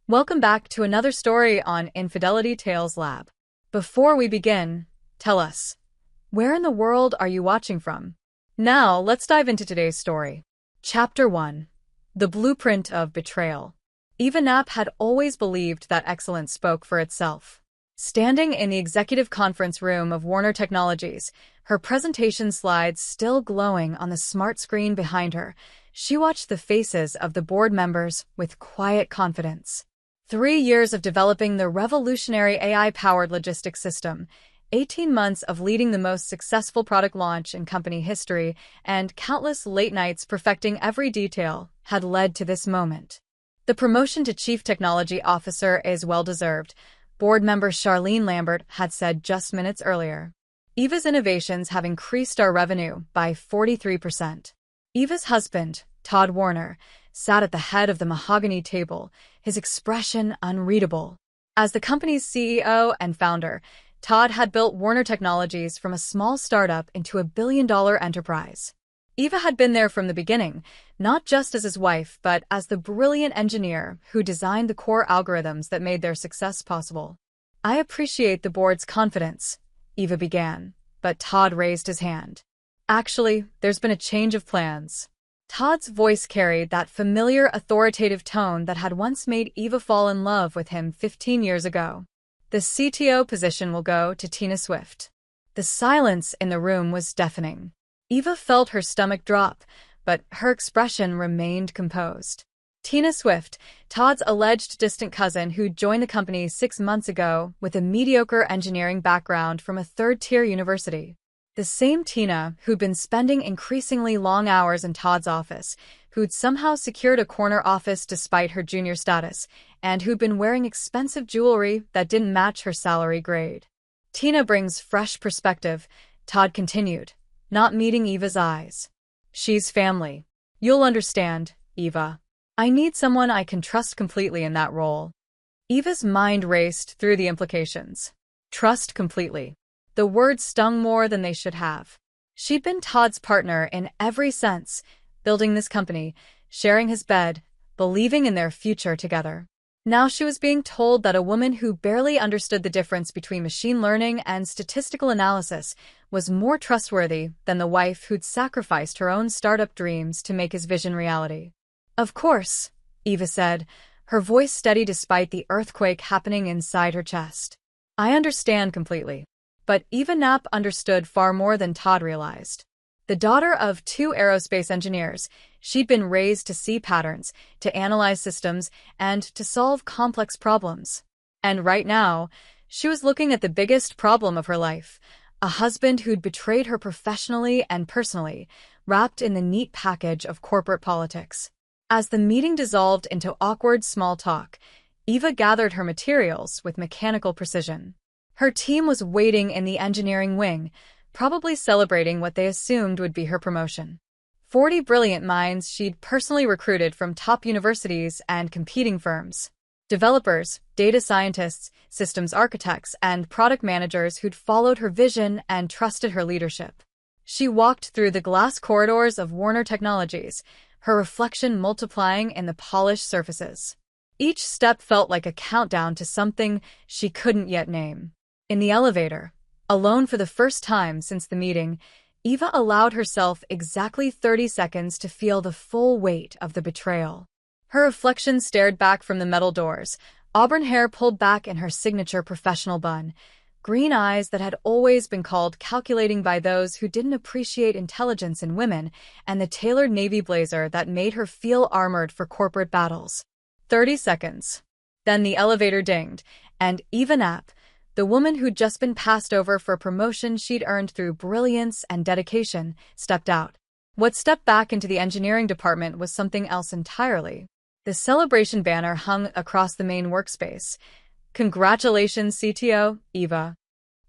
Welcome back to another story on Infidelity Tales Lab. Before we begin, tell us, where in the world are you watching from? Now, let's dive into today's story. Chapter 1. The Blueprint of Betrayal. Eva Knapp had always believed that excellence spoke for itself. Standing in the executive conference room of Warner Technologies, her presentation slides still glowing on the smart screen behind her, she watched the faces of the board members with quiet confidence. 3 years of developing the revolutionary AI-powered logistics system, 18 months of leading the most successful product launch in company history, and countless late nights perfecting every detail had led to this moment. The promotion to Chief Technology Officer is well-deserved, board member Charlene Lambert had said just minutes earlier. Eva's innovations have increased our revenue by 43%. Eva's husband, Todd Warner, sat at the head of the mahogany table, his expression unreadable. As the company's CEO and founder, Todd had built Warner Technologies from a small startup into a billion-dollar enterprise. Eva had been there from the beginning, not just as his wife, but as the brilliant engineer who designed the core algorithms that made their success possible. "I appreciate the board's confidence," Eva began, but Todd raised his hand. "Actually, there's been a change of plans." Todd's voice carried that familiar authoritative tone that had once made Eva fall in love with him 15 years ago. "The CTO position will go to Tina Swift." The silence in the room was deafening. Eva felt her stomach drop, but her expression remained composed. Tina Swift, Todd's alleged distant cousin who joined the company 6 months ago with a mediocre engineering background from a third-tier university. The same Tina who'd been spending increasingly long hours in Todd's office, who'd somehow secured a corner office despite her junior status, and who'd been wearing expensive jewelry that didn't match her salary grade. "Tina brings fresh perspective," Todd continued, not meeting Eva's eyes. "She's family. You'll understand, Eva. I need someone I can trust completely in that role." Eva's mind raced through the implications. Trust completely. The words stung more than they should have. She'd been Todd's partner in every sense, building this company, sharing his bed, believing in their future together. Now she was being told that a woman who barely understood the difference between machine learning and statistical analysis was more trustworthy than the wife who'd sacrificed her own startup dreams to make his vision reality. "Of course," Eva said, her voice steady despite the earthquake happening inside her chest. "I understand completely." But Eva Knapp understood far more than Todd realized. The daughter of 2 aerospace engineers, she'd been raised to see patterns, to analyze systems, and to solve complex problems. And right now, she was looking at the biggest problem of her life, a husband who'd betrayed her professionally and personally, wrapped in the neat package of corporate politics. As the meeting dissolved into awkward small talk, Eva gathered her materials with mechanical precision. Her team was waiting in the engineering wing, probably celebrating what they assumed would be her promotion. 40 brilliant minds she'd personally recruited from top universities and competing firms. Developers, data scientists, systems architects, and product managers who'd followed her vision and trusted her leadership. She walked through the glass corridors of Warner Technologies, her reflection multiplying in the polished surfaces. Each step felt like a countdown to something she couldn't yet name. In the elevator, alone for the first time since the meeting, Eva allowed herself exactly 30 seconds to feel the full weight of the betrayal. Her reflection stared back from the metal doors, auburn hair pulled back in her signature professional bun, green eyes that had always been called calculating by those who didn't appreciate intelligence in women, and the tailored navy blazer that made her feel armored for corporate battles. 30 seconds. Then the elevator dinged, and Eva Knapp, the woman who'd just been passed over for a promotion she'd earned through brilliance and dedication, stepped out. What stepped back into the engineering department was something else entirely. The celebration banner hung across the main workspace. "Congratulations, CTO, Eva."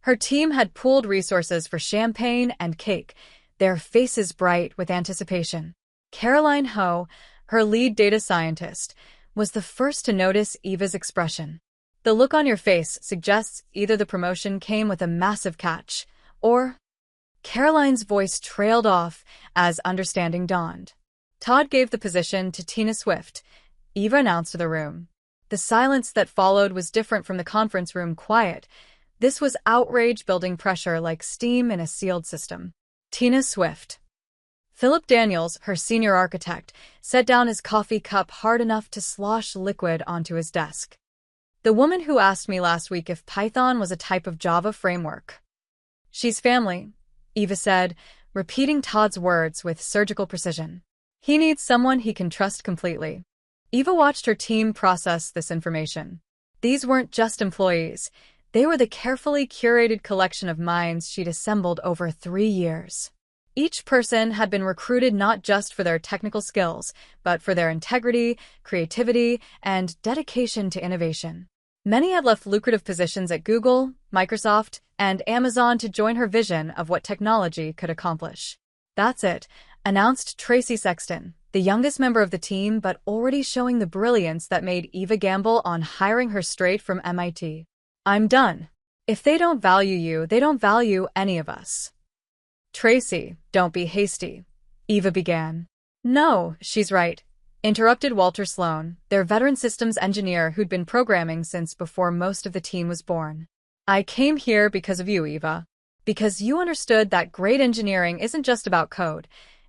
Her team had pooled resources for champagne and cake, their faces bright with anticipation. Caroline Ho, her lead data scientist, was the first to notice Eva's expression. The look on your face suggests either the promotion came with a massive catch, or... Caroline's voice trailed off as understanding dawned. Todd gave the position to Tina Swift, Eva announced to the room. The silence that followed was different from the conference room quiet. This was outrage building pressure like steam in a sealed system. Tina Swift. Philip Daniels, her senior architect, set down his coffee cup hard enough to slosh liquid onto his desk. The woman who asked me last week if Python was a type of Java framework. She's family, Eva said, repeating Todd's words with surgical precision. He needs someone he can trust completely. Eva watched her team process this information. These weren't just employees. They were the carefully curated collection of minds she'd assembled over 3 years. Each person had been recruited not just for their technical skills, but for their integrity, creativity, and dedication to innovation. Many had left lucrative positions at Google, Microsoft, and Amazon to join her vision of what technology could accomplish. That's it, announced Tracy Sexton, the youngest member of the team but already showing the brilliance that made Eva gamble on hiring her straight from MIT. I'm done. If they don't value you, they don't value any of us. Tracy, don't be hasty, Eva began. No, she's right, interrupted Walter Sloan, their veteran systems engineer who'd been programming since before most of the team was born. I came here because of you, Eva. Because you understood that great engineering isn't just about code.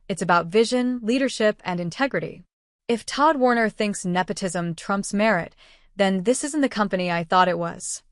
It's about vision, leadership, and integrity. If Todd Warner thinks nepotism trumps merit, then this isn't the company I thought it was.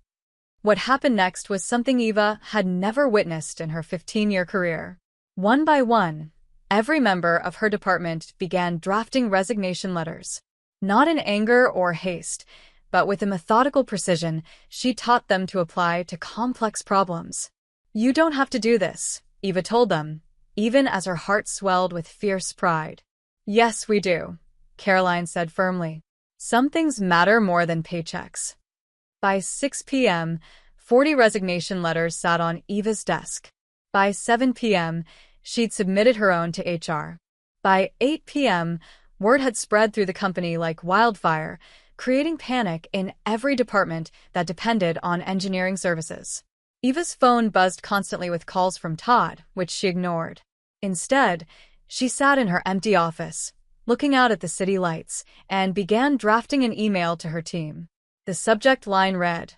What happened next was something Eva had never witnessed in her 15-year career. One by one, every member of her department began drafting resignation letters. Not in anger or haste, but with a methodical precision she taught them to apply to complex problems. You don't have to do this, Eva told them, even as her heart swelled with fierce pride. Yes, we do, Caroline said firmly. Some things matter more than paychecks. By 6 p.m., 40 resignation letters sat on Eva's desk. By 7 p.m., she'd submitted her own to HR. By 8 p.m., word had spread through the company like wildfire, creating panic in every department that depended on engineering services. Eva's phone buzzed constantly with calls from Todd, which she ignored. Instead, she sat in her empty office, looking out at the city lights, and began drafting an email to her team. The subject line read,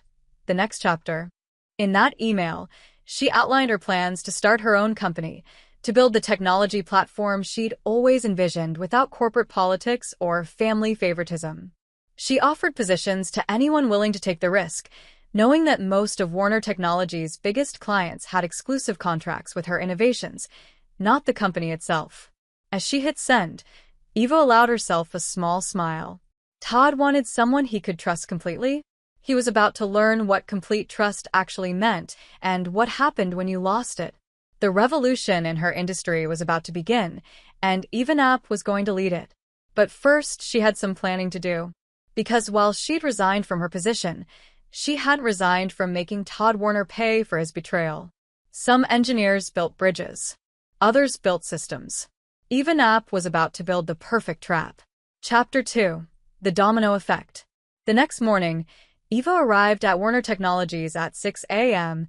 "The next chapter." In that email, she outlined her plans to start her own company, to build the technology platform she'd always envisioned without corporate politics or family favoritism. She offered positions to anyone willing to take the risk, knowing that most of Warner Technologies' biggest clients had exclusive contracts with her innovations, not the company itself. As she hit send, Eva allowed herself a small smile. Todd wanted someone he could trust completely. He was about to learn what complete trust actually meant and what happened when you lost it. The revolution in her industry was about to begin, and Eva Knapp was going to lead it. But first, she had some planning to do. Because while she'd resigned from her position, she hadn't resigned from making Todd Warner pay for his betrayal. Some engineers built bridges. Others built systems. Eva Knapp was about to build the perfect trap. Chapter 2. The Domino Effect. The next morning, Eva arrived at Warner Technologies at 6 a.m.,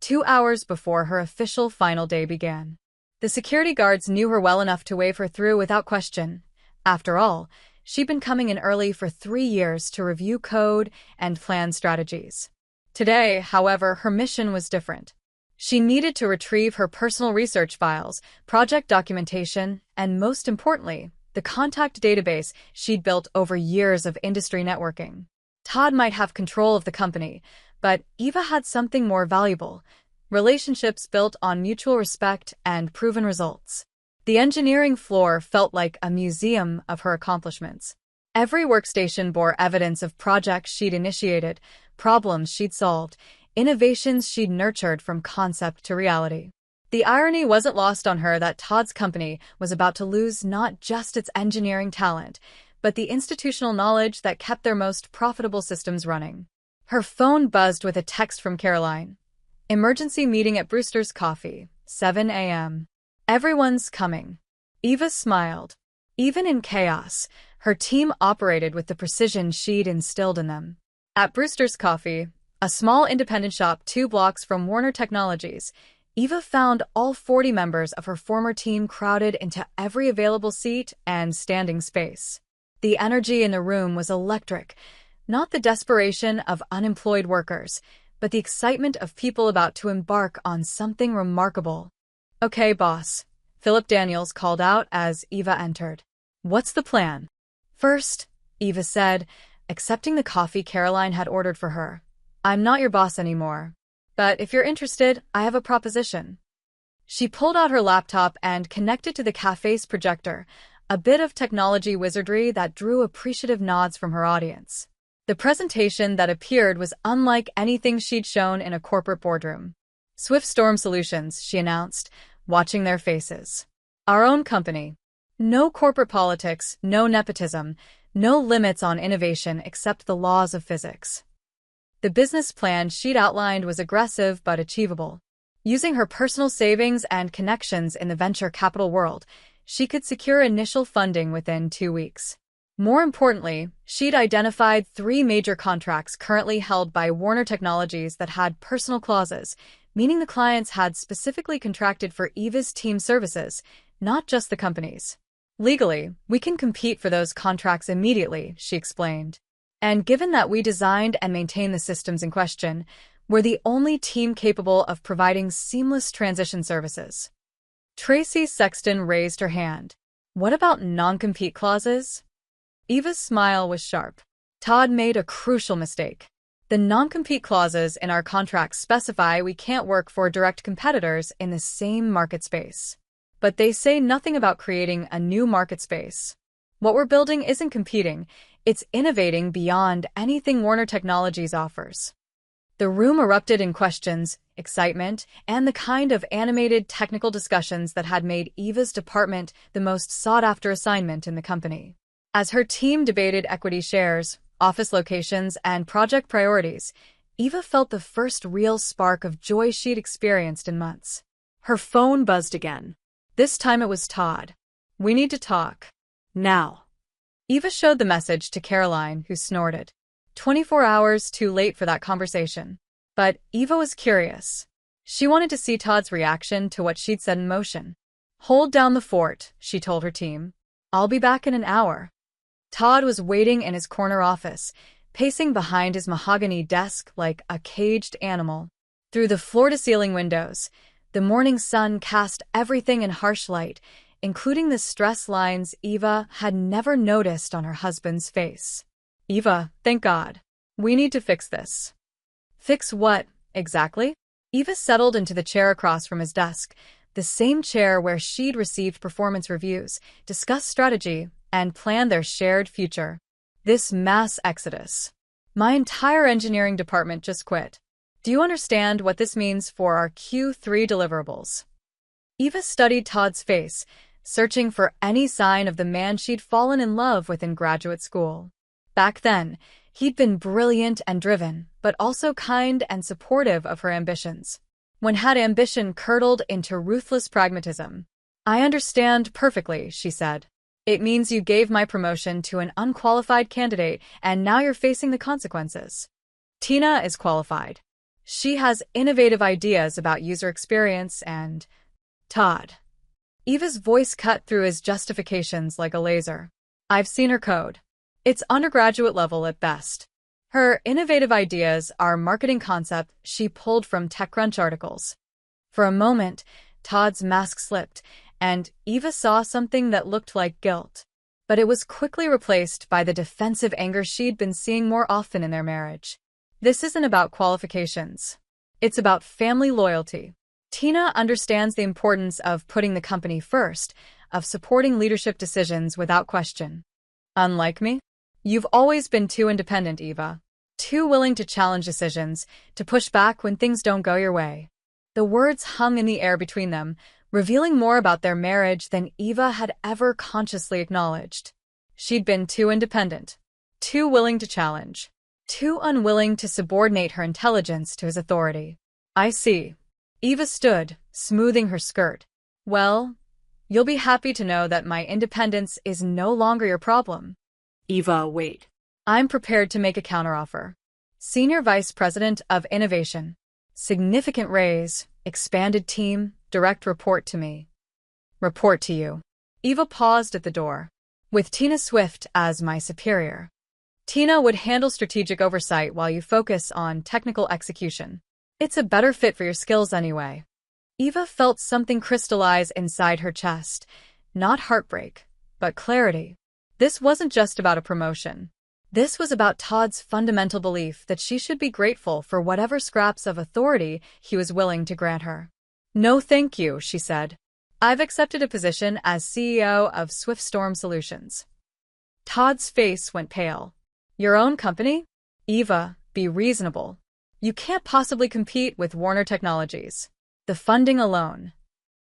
2 hours before her official final day began. The security guards knew her well enough to wave her through without question. After all, she'd been coming in early for 3 years to review code and plan strategies. Today, however, her mission was different. She needed to retrieve her personal research files, project documentation, and most importantly, the contact database she'd built over years of industry networking. Todd might have control of the company, but Eva had something more valuable: relationships built on mutual respect and proven results. The engineering floor felt like a museum of her accomplishments. Every workstation bore evidence of projects she'd initiated, problems she'd solved, innovations she'd nurtured from concept to reality. The irony wasn't lost on her that Todd's company was about to lose not just its engineering talent, but the institutional knowledge that kept their most profitable systems running. Her phone buzzed with a text from Caroline. Emergency meeting at Brewster's Coffee, 7 a.m. Everyone's coming. Eva smiled. Even in chaos, her team operated with the precision she'd instilled in them. At Brewster's Coffee, a small independent shop 2 blocks from Warner Technologies, Eva found all 40 members of her former team crowded into every available seat and standing space. The energy in the room was electric, Not the desperation of unemployed workers, but the excitement of people about to embark on something remarkable. "Okay, boss," Philip Daniels called out as Eva entered. "What's the plan?" "First," Eva said, accepting the coffee Caroline had ordered for her, "I'm not your boss anymore. But if you're interested, I have a proposition." She pulled out her laptop and connected to the cafe's projector, a bit of technology wizardry that drew appreciative nods from her audience. The presentation that appeared was unlike anything she'd shown in a corporate boardroom. "Swift Storm Solutions," she announced, watching their faces. "Our own company. No corporate politics, no nepotism, no limits on innovation except the laws of physics." The business plan she'd outlined was aggressive but achievable. Using her personal savings and connections in the venture capital world, she could secure initial funding within 2 weeks. More importantly, she'd identified 3 major contracts currently held by Warner Technologies that had personal clauses, meaning the clients had specifically contracted for Eva's team services, not just the company's. "Legally, we can compete for those contracts immediately," she explained. "And given that we designed and maintained the systems in question, we're the only team capable of providing seamless transition services." Tracy Sexton raised her hand. "What about non-compete clauses?" Eva's smile was sharp. Todd made a crucial mistake. "The non-compete clauses in our contracts specify we can't work for direct competitors in the same market space. But they say nothing about creating a new market space. What we're building isn't competing, it's innovating beyond anything Warner Technologies offers." The room erupted in questions, excitement, and the kind of animated technical discussions that had made Eva's department the most sought-after assignment in the company. As her team debated equity shares, office locations, and project priorities, Eva felt the first real spark of joy she'd experienced in months. Her phone buzzed again. This time it was Todd. "We need to talk. Now." Eva showed the message to Caroline, who snorted. 24 hours too late for that conversation. But Eva was curious. She wanted to see Todd's reaction to what she'd set in motion. "Hold down the fort," she told her team. "I'll be back in an hour." Todd was waiting in his corner office, pacing behind his mahogany desk like a caged animal. Through the floor-to-ceiling windows, the morning sun cast everything in harsh light, including the stress lines Eva had never noticed on her husband's face. "Eva, thank God. We need to fix this." "Fix what, exactly?" Eva settled into the chair across from his desk, the same chair where she'd received performance reviews, discussed strategy, and planned their shared future. "This mass exodus. My entire engineering department just quit. Do you understand what this means for our Q3 deliverables?" Eva studied Todd's face, searching for any sign of the man she'd fallen in love with in graduate school. Back then, he'd been brilliant and driven, but also kind and supportive of her ambitions. When had ambition curdled into ruthless pragmatism? "I understand perfectly," she said. "It means you gave my promotion to an unqualified candidate, and now you're facing the consequences." "Tina is qualified. She has innovative ideas about user experience and—" "Todd." Eva's voice cut through his justifications like a laser. "I've seen her code. It's undergraduate level at best. Her innovative ideas are marketing concept she pulled from TechCrunch articles." For a moment, Todd's mask slipped, and Eva saw something that looked like guilt. But it was quickly replaced by the defensive anger she'd been seeing more often in their marriage. "This isn't about qualifications. It's about family loyalty. Tina understands the importance of putting the company first, of supporting leadership decisions without question. Unlike me, you've always been too independent, Eva. Too willing to challenge decisions, to push back when things don't go your way." The words hung in the air between them, revealing more about their marriage than Eva had ever consciously acknowledged. She'd been too independent, too willing to challenge, too unwilling to subordinate her intelligence to his authority. "I see." Eva stood, smoothing her skirt. "Well, you'll be happy to know that my independence is no longer your problem." "Eva, wait. I'm prepared to make a counteroffer. Senior Vice President of Innovation. Significant raise, expanded team, direct report to me." "Report to you." Eva paused at the door. "With Tina Swift as my superior." Tina would handle strategic oversight while you focus on technical execution. It's a better fit for your skills anyway. Eva felt something crystallize inside her chest. Not heartbreak, but clarity. This wasn't just about a promotion. This was about Todd's fundamental belief that she should be grateful for whatever scraps of authority he was willing to grant her. "No thank you," she said. "I've accepted a position as CEO of SwiftStorm Solutions." Todd's face went pale. "Your own company?" "Eva, be reasonable. You can't possibly compete with Warner Technologies. The funding alone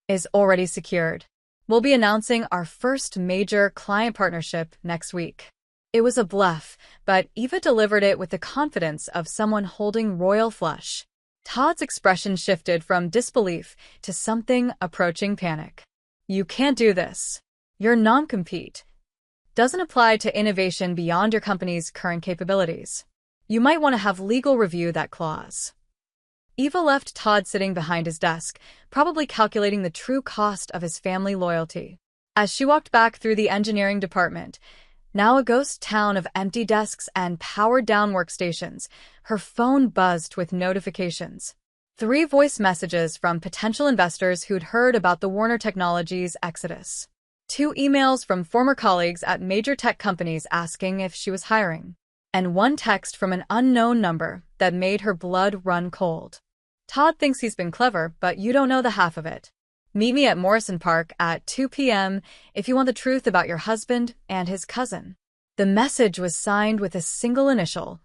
is already secured. We'll be announcing our first major client partnership next week." It was a bluff, but Eva delivered it with the confidence of someone holding royal flush. Todd's expression shifted from disbelief to something approaching panic. "You can't do this. Your non-compete doesn't apply to innovation beyond your company's current capabilities. You might want to have legal review that clause." Eva left Todd sitting behind his desk, probably calculating the true cost of his family loyalty. As she walked back through the engineering department, now a ghost town of empty desks and powered-down workstations, her phone buzzed with notifications. 3 voice messages from potential investors who'd heard about the Warner Technologies exodus. 2 emails from former colleagues at major tech companies asking if she was hiring. And 1 text from an unknown number that made her blood run cold. "Todd thinks he's been clever, but you don't know the half of it. Meet me at Morrison Park at 2 p.m. if you want the truth about your husband and his cousin." The message was signed with a single initial,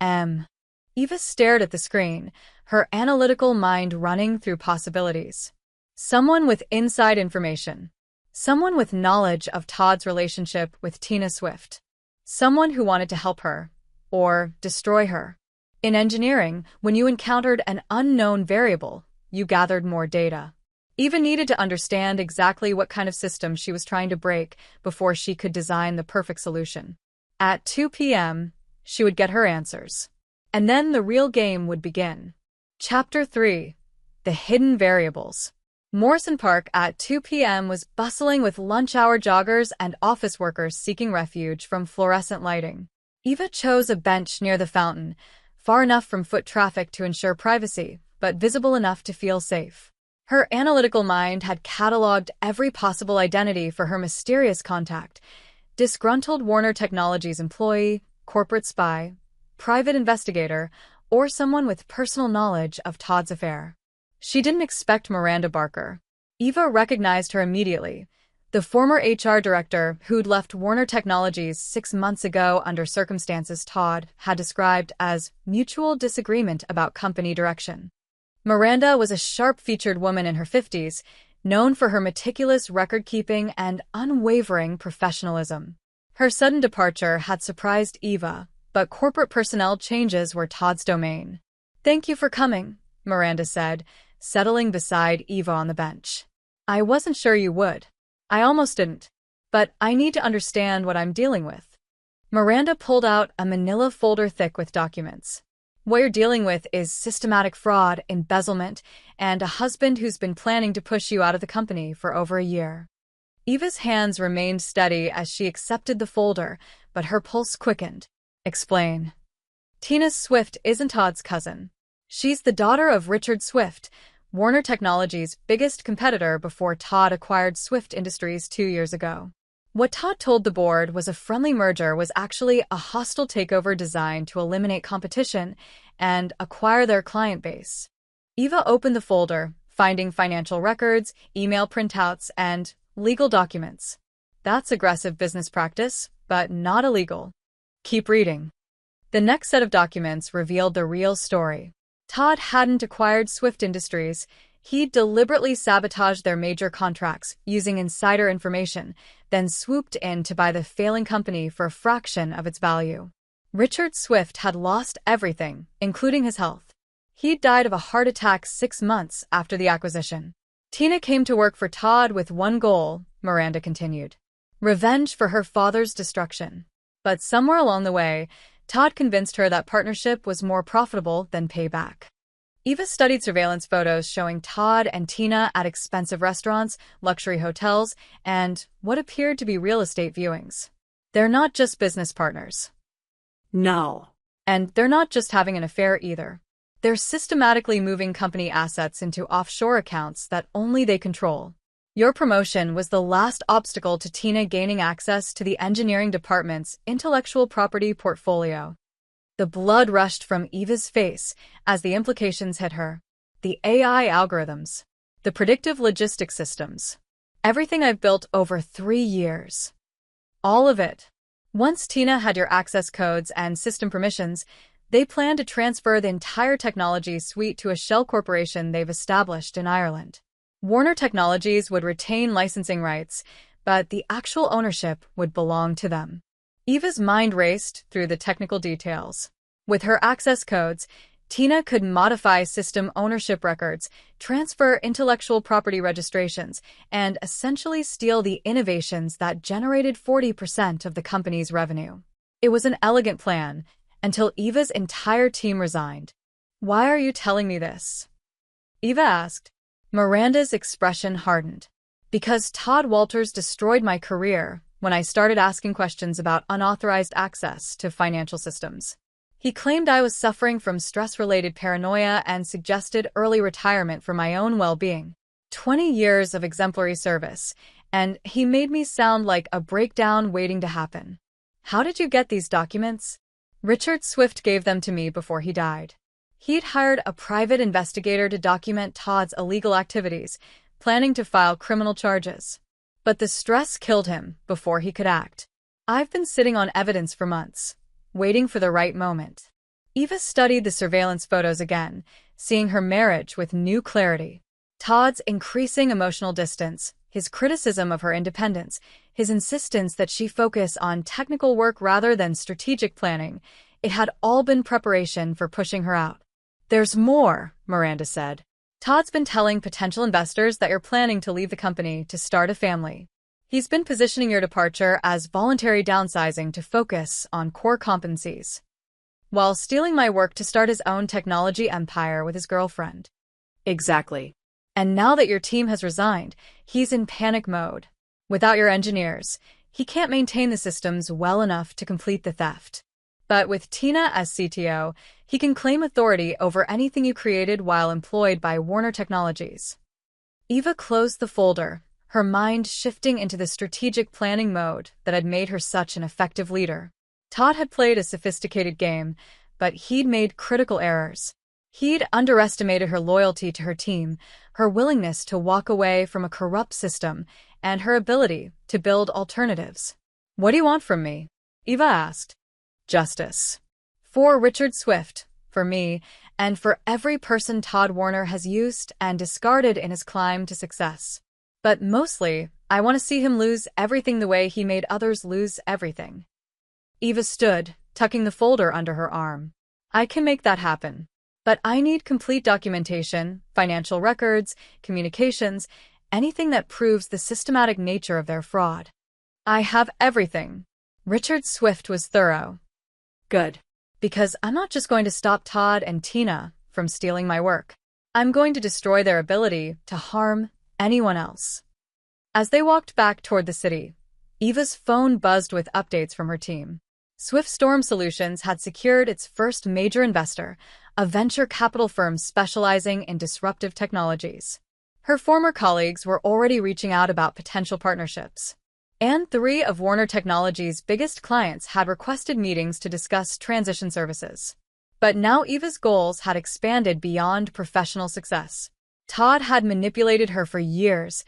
M. Eva stared at the screen, her analytical mind running through possibilities. Someone with inside information. Someone with knowledge of Todd's relationship with Tina Swift. Someone who wanted to help her, or destroy her. In engineering, when you encountered an unknown variable, you gathered more data. Eva needed to understand exactly what kind of system she was trying to break before she could design the perfect solution. At 2 p.m., she would get her answers. And then the real game would begin. Chapter 3. The Hidden Variables. Morrison Park at 2 p.m. was bustling with lunch-hour joggers and office workers seeking refuge from fluorescent lighting. Eva chose a bench near the fountain, far enough from foot traffic to ensure privacy, but visible enough to feel safe. Her analytical mind had cataloged every possible identity for her mysterious contact: disgruntled Warner Technologies employee, corporate spy, private investigator, or someone with personal knowledge of Todd's affair. She didn't expect Miranda Barker. Eva recognized her immediately, the former HR director who'd left Warner Technologies 6 months ago under circumstances Todd had described as mutual disagreement about company direction. Miranda was a sharp-featured woman in her 50s, known for her meticulous record-keeping and unwavering professionalism. Her sudden departure had surprised Eva, but corporate personnel changes were Todd's domain. "Thank you for coming," Miranda said, settling beside Eva on the bench. "I wasn't sure you would. I almost didn't. But I need to understand what I'm dealing with." Miranda pulled out a manila folder thick with documents. "What you're dealing with is systematic fraud, embezzlement, and a husband who's been planning to push you out of the company for over a year." Eva's hands remained steady as she accepted the folder, but her pulse quickened. "Explain." "Tina Swift isn't Todd's cousin. She's the daughter of Richard Swift, Warner Technologies' biggest competitor before Todd acquired Swift Industries 2 years ago. What Todd told the board was a friendly merger was actually a hostile takeover designed to eliminate competition and acquire their client base." Eva opened the folder, finding financial records, email printouts, and legal documents. "That's aggressive business practice, but not illegal. Keep reading." The next set of documents revealed the real story. Todd hadn't acquired Swift Industries. He deliberately sabotaged their major contracts using insider information, then swooped in to buy the failing company for a fraction of its value. Richard Swift had lost everything, including his health. He'd died of a heart attack 6 months after the acquisition. "Tina came to work for Todd with one goal," Miranda continued: revenge for her father's destruction. But somewhere along the way, Todd convinced her that partnership was more profitable than payback. Eva studied surveillance photos showing Todd and Tina at expensive restaurants, luxury hotels, and what appeared to be real estate viewings. They're not just business partners. No. And they're not just having an affair either. They're systematically moving company assets into offshore accounts that only they control. Your promotion was the last obstacle to Tina gaining access to the engineering department's intellectual property portfolio. The blood rushed from Eva's face as the implications hit her. The AI algorithms. The predictive logistics systems. Everything I've built over 3 years. All of it. Once Tina had your access codes and system permissions, they plan to transfer the entire technology suite to a shell corporation they've established in Ireland. Warner Technologies would retain licensing rights, but the actual ownership would belong to them. Eva's mind raced through the technical details. With her access codes, Tina could modify system ownership records, transfer intellectual property registrations, and essentially steal the innovations that generated 40% of the company's revenue. It was an elegant plan, until Eva's entire team resigned. "Why are you telling me this?" Eva asked. Miranda's expression hardened. "Because Todd Walters destroyed my career when I started asking questions about unauthorized access to financial systems. He claimed I was suffering from stress-related paranoia and suggested early retirement for my own well-being. 20 years of exemplary service, and he made me sound like a breakdown waiting to happen. How did you get these documents?" "Richard Swift gave them to me before he died. He'd hired a private investigator to document Todd's illegal activities, planning to file criminal charges. But the stress killed him before he could act. I've been sitting on evidence for months, waiting for the right moment." Eva studied the surveillance photos again, seeing her marriage with new clarity. Todd's increasing emotional distance, his criticism of her independence, his insistence that she focus on technical work rather than strategic planning, it had all been preparation for pushing her out. "There's more," Miranda said. "Todd's been telling potential investors that you're planning to leave the company to start a family. He's been positioning your departure as voluntary downsizing to focus on core competencies, while stealing my work to start his own technology empire with his girlfriend." Exactly. "And now that your team has resigned, he's in panic mode. Without your engineers, he can't maintain the systems well enough to complete the theft. But with Tina as CTO, he can claim authority over anything you created while employed by Warner Technologies." Eva closed the folder, her mind shifting into the strategic planning mode that had made her such an effective leader. Todd had played a sophisticated game, but he'd made critical errors. He'd underestimated her loyalty to her team, her willingness to walk away from a corrupt system, and her ability to build alternatives. "What do you want from me?" Eva asked. "Justice. For Richard Swift, for me, and for every person Todd Warner has used and discarded in his climb to success. But mostly, I want to see him lose everything the way he made others lose everything." Eva stood, tucking the folder under her arm. "I can make that happen. But I need complete documentation, financial records, communications, anything that proves the systematic nature of their fraud." "I have everything." Richard Swift was thorough. "Good. Because I'm not just going to stop Todd and Tina from stealing my work. I'm going to destroy their ability to harm anyone else." As they walked back toward the city, Eva's phone buzzed with updates from her team. Swift Storm Solutions had secured its first major investor, a venture capital firm specializing in disruptive technologies. Her former colleagues were already reaching out about potential partnerships. And 3 of Warner Technologies' biggest clients had requested meetings to discuss transition services. But now Eva's goals had expanded beyond professional success. Todd had manipulated her for years,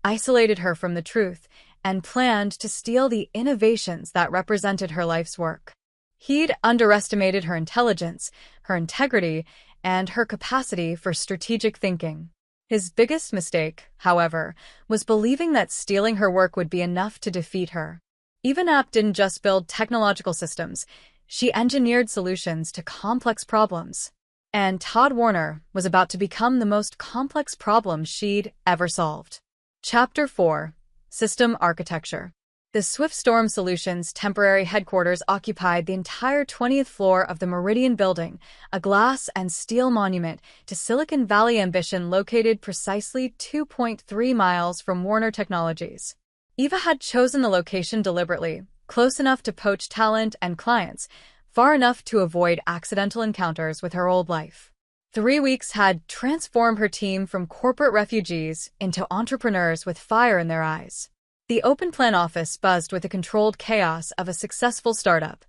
isolated her from the truth, and planned to steal the innovations that represented her life's work. He'd underestimated her intelligence, her integrity, and her capacity for strategic thinking. His biggest mistake, however, was believing that stealing her work would be enough to defeat her. Eva Knapp didn't just build technological systems, she engineered solutions to complex problems. And Todd Warner was about to become the most complex problem she'd ever solved. Chapter 4. System Architecture. The Swift Storm Solutions temporary headquarters occupied the entire 20th floor of the Meridian Building, a glass and steel monument to Silicon Valley ambition located precisely 2.3 miles from Warner Technologies. Eva had chosen the location deliberately, close enough to poach talent and clients, far enough to avoid accidental encounters with her old life. 3 weeks had transformed her team from corporate refugees into entrepreneurs with fire in their eyes. The open plan office buzzed with the controlled chaos of a successful startup.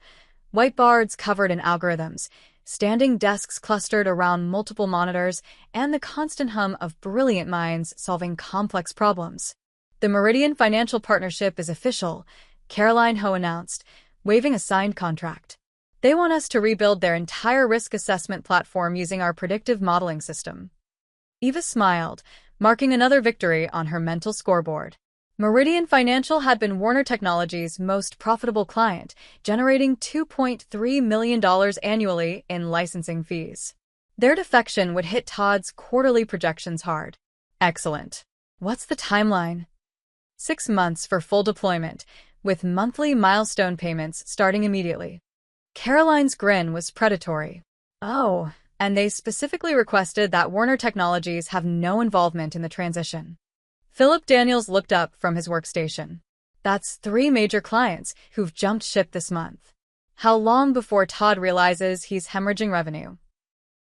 Whiteboards covered in algorithms, standing desks clustered around multiple monitors, and the constant hum of brilliant minds solving complex problems. The Meridian Financial Partnership is official, Caroline Ho announced, waving a signed contract. They want us to rebuild their entire risk assessment platform using our predictive modeling system. Eva smiled, marking another victory on her mental scoreboard. Meridian Financial had been Warner Technologies' most profitable client, generating $2.3 million annually in licensing fees. Their defection would hit Todd's quarterly projections hard. Excellent. What's the timeline? 6 months for full deployment, with monthly milestone payments starting immediately. Caroline's grin was predatory. Oh, and they specifically requested that Warner Technologies have no involvement in the transition. Philip Daniels looked up from his workstation. That's 3 major clients who've jumped ship this month. How long before Todd realizes he's hemorrhaging revenue?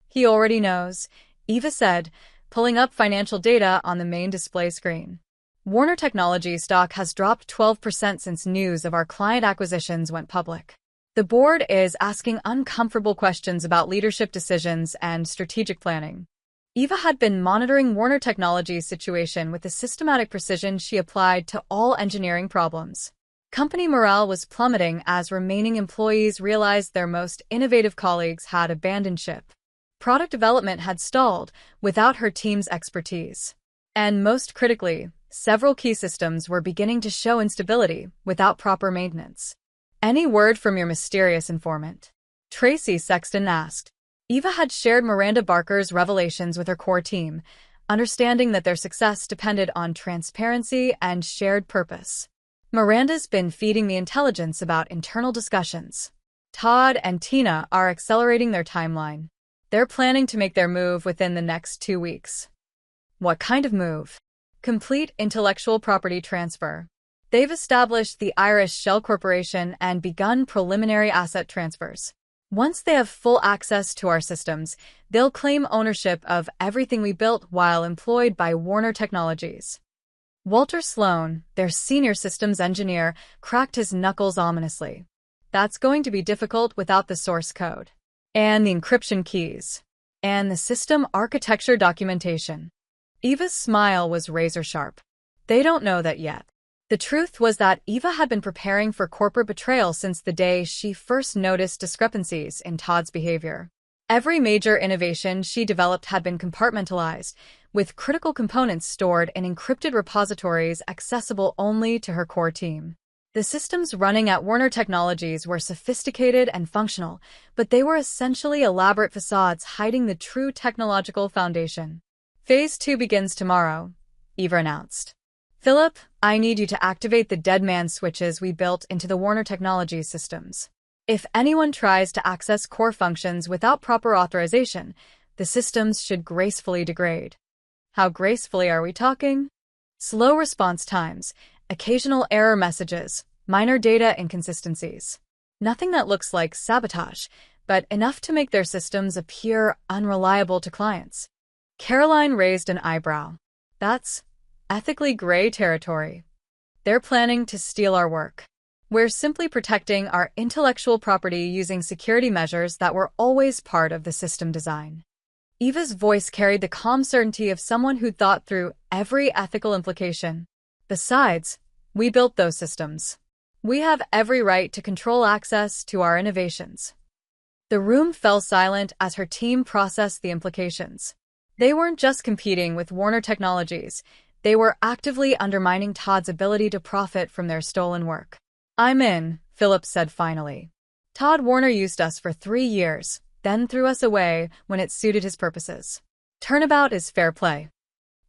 He already knows, Eva said, pulling up financial data on the main display screen. Warner Technologies stock has dropped 12% since news of our client acquisitions went public. The board is asking uncomfortable questions about leadership decisions and strategic planning. Eva had been monitoring Warner Technologies' situation with the systematic precision she applied to all engineering problems. Company morale was plummeting as remaining employees realized their most innovative colleagues had abandoned ship. Product development had stalled without her team's expertise. And most critically, several key systems were beginning to show instability without proper maintenance. Any word from your mysterious informant? Tracy Sexton asked. Eva had shared Miranda Barker's revelations with her core team, understanding that their success depended on transparency and shared purpose. Miranda's been feeding me intelligence about internal discussions. Todd and Tina are accelerating their timeline. They're planning to make their move within the next 2 weeks. What kind of move? Complete intellectual property transfer. They've established the Irish Shell Corporation and begun preliminary asset transfers. Once they have full access to our systems, they'll claim ownership of everything we built while employed by Warner Technologies. Walter Sloan, their senior systems engineer, cracked his knuckles ominously. That's going to be difficult without the source code, and the encryption keys, and the system architecture documentation. Eva's smile was razor-sharp. They don't know that yet. The truth was that Eva had been preparing for corporate betrayal since the day she first noticed discrepancies in Todd's behavior. Every major innovation she developed had been compartmentalized, with critical components stored in encrypted repositories accessible only to her core team. The systems running at Warner Technologies were sophisticated and functional, but they were essentially elaborate facades hiding the true technological foundation. Phase 2 begins tomorrow, Eva announced. Philip, I need you to activate the dead man switches we built into the Warner Technologies systems. If anyone tries to access core functions without proper authorization, the systems should gracefully degrade. How gracefully are we talking? Slow response times, occasional error messages, minor data inconsistencies. Nothing that looks like sabotage, but enough to make their systems appear unreliable to clients. Caroline raised an eyebrow. That's ethically gray territory. They're planning to steal our work. We're simply protecting our intellectual property using security measures that were always part of the system design. Eva's voice carried the calm certainty of someone who'd thought through every ethical implication. Besides, we built those systems. We have every right to control access to our innovations. The room fell silent as her team processed the implications. They weren't just competing with Warner Technologies. They were actively undermining Todd's ability to profit from their stolen work. I'm in, Philip said finally. Todd Warner used us for 3 years, then threw us away when it suited his purposes. Turnabout is fair play.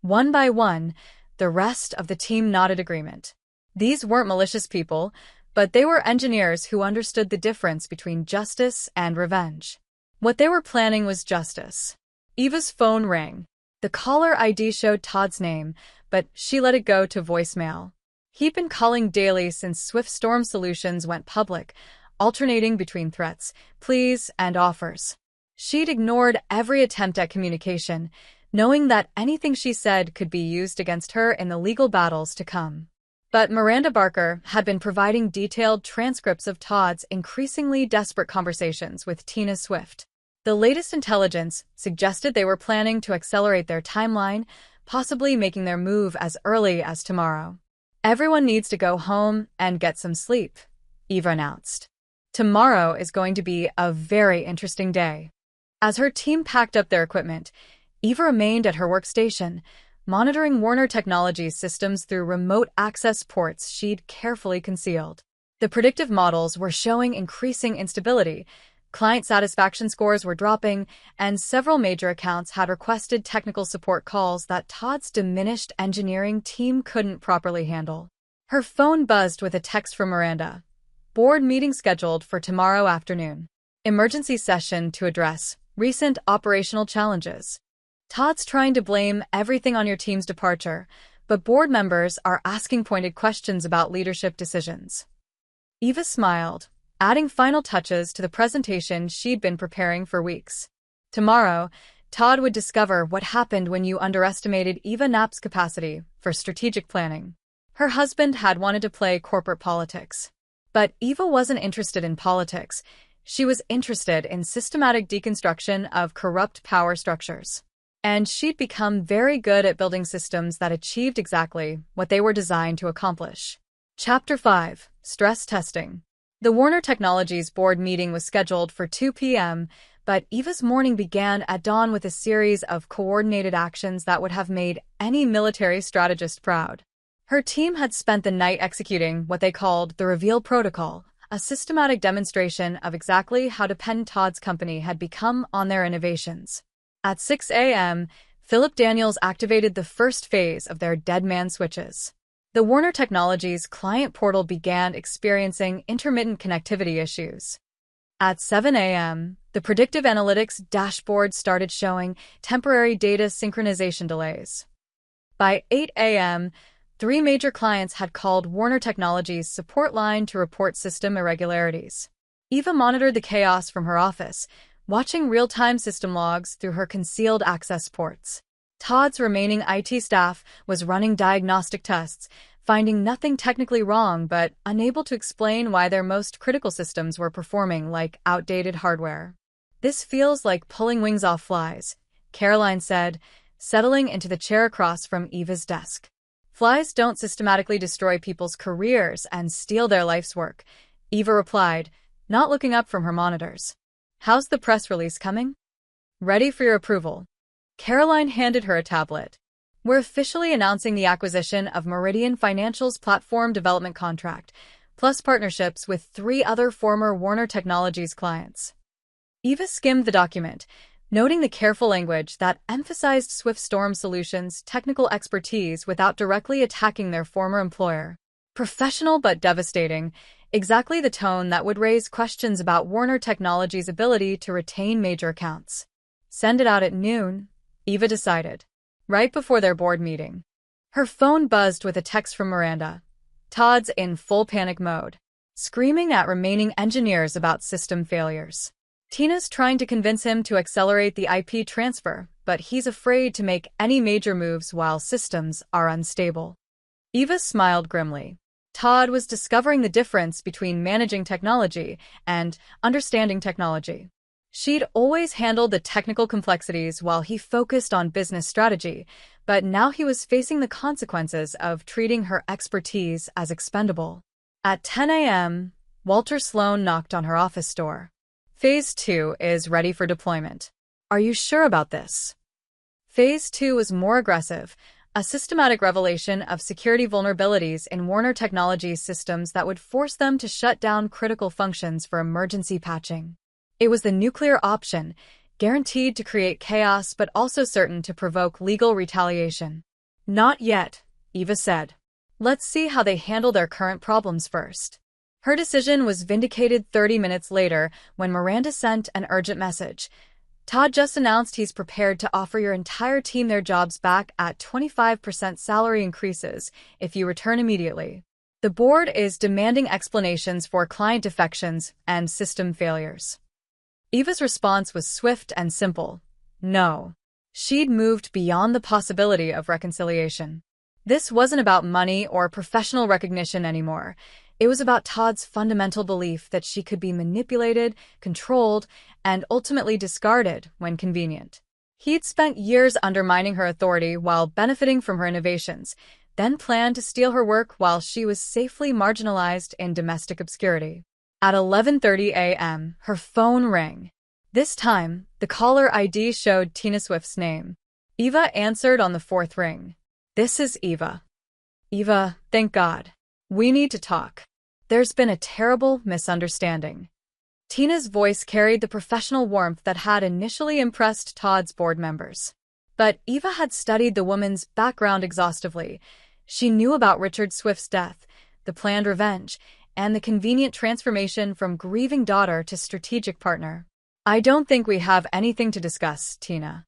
One by one, the rest of the team nodded agreement. These weren't malicious people, but they were engineers who understood the difference between justice and revenge. What they were planning was justice. Eva's phone rang. The caller ID showed Todd's name, but she let it go to voicemail. He'd been calling daily since Swift Storm Solutions went public, alternating between threats, pleas, and offers. She'd ignored every attempt at communication, knowing that anything she said could be used against her in the legal battles to come. But Miranda Barker had been providing detailed transcripts of Todd's increasingly desperate conversations with Tina Swift. The latest intelligence suggested they were planning to accelerate their timeline, possibly making their move as early as tomorrow. Everyone needs to go home and get some sleep, Eva announced. Tomorrow is going to be a very interesting day. As her team packed up their equipment, Eva remained at her workstation, monitoring Warner Technologies systems through remote access ports she'd carefully concealed. The predictive models were showing increasing instability, client satisfaction scores were dropping, and several major accounts had requested technical support calls that Todd's diminished engineering team couldn't properly handle. Her phone buzzed with a text from Miranda. Board meeting scheduled for tomorrow afternoon. Emergency session to address recent operational challenges. Todd's trying to blame everything on your team's departure, but board members are asking pointed questions about leadership decisions. Eva smiled, adding final touches to the presentation she'd been preparing for weeks. Tomorrow, Todd would discover what happened when you underestimated Eva Knapp's capacity for strategic planning. Her husband had wanted to play corporate politics. But Eva wasn't interested in politics. She was interested in systematic deconstruction of corrupt power structures. And she'd become very good at building systems that achieved exactly what they were designed to accomplish. Chapter 5. Stress Testing. The Warner Technologies board meeting was scheduled for 2 p.m., but Eva's morning began at dawn with a series of coordinated actions that would have made any military strategist proud. Her team had spent the night executing what they called the Reveal Protocol, a systematic demonstration of exactly how dependent Todd's company had become on their innovations. At 6 a.m., Philip Daniels activated the first phase of their dead man switches. The Warner Technologies client portal began experiencing intermittent connectivity issues. At 7 a.m., the predictive analytics dashboard started showing temporary data synchronization delays. By 8 a.m., 3 major clients had called Warner Technologies' support line to report system irregularities. Eva monitored the chaos from her office, watching real-time system logs through her concealed access ports. Todd's remaining IT staff was running diagnostic tests, finding nothing technically wrong but unable to explain why their most critical systems were performing like outdated hardware. "This feels like pulling wings off flies," Caroline said, settling into the chair across from Eva's desk. "Flies don't systematically destroy people's careers and steal their life's work," Eva replied, not looking up from her monitors. "How's the press release coming?" "Ready for your approval." Caroline handed her a tablet. "We're officially announcing the acquisition of Meridian Financial's platform development contract, plus partnerships with 3 other former Warner Technologies clients." Eva skimmed the document, noting the careful language that emphasized SwiftStorm Solutions' technical expertise without directly attacking their former employer. Professional but devastating, exactly the tone that would raise questions about Warner Technologies' ability to retain major accounts. Send it out at noon, Eva decided, right before their board meeting. Her phone buzzed with a text from Miranda. "Todd's in full panic mode, screaming at remaining engineers about system failures. Tina's trying to convince him to accelerate the IP transfer, but he's afraid to make any major moves while systems are unstable." Eva smiled grimly. Todd was discovering the difference between managing technology and understanding technology. She'd always handled the technical complexities while he focused on business strategy, but now he was facing the consequences of treating her expertise as expendable. At 10 a.m., Walter Sloan knocked on her office door. "Phase 2 is ready for deployment. Are you sure about this?" Phase 2 was more aggressive, a systematic revelation of security vulnerabilities in Warner Technologies systems that would force them to shut down critical functions for emergency patching. It was the nuclear option, guaranteed to create chaos but also certain to provoke legal retaliation. "Not yet," Eva said. "Let's see how they handle their current problems first." Her decision was vindicated 30 minutes later when Miranda sent an urgent message. "Todd just announced he's prepared to offer your entire team their jobs back at 25% salary increases if you return immediately." The board is demanding explanations for client defections and system failures. Eva's response was swift and simple. No. She'd moved beyond the possibility of reconciliation. This wasn't about money or professional recognition anymore. It was about Todd's fundamental belief that she could be manipulated, controlled, and ultimately discarded when convenient. He'd spent years undermining her authority while benefiting from her innovations, then planned to steal her work while she was safely marginalized in domestic obscurity. At 11:30 a.m., her phone rang. This time, the caller ID showed Tina Swift's name. Eva answered on the fourth ring. "This is Eva." "Eva, thank God. We need to talk. There's been a terrible misunderstanding." Tina's voice carried the professional warmth that had initially impressed Todd's board members. But Eva had studied the woman's background exhaustively. She knew about Richard Swift's death, the planned revenge, and the convenient transformation from grieving daughter to strategic partner. "I don't think we have anything to discuss, Tina."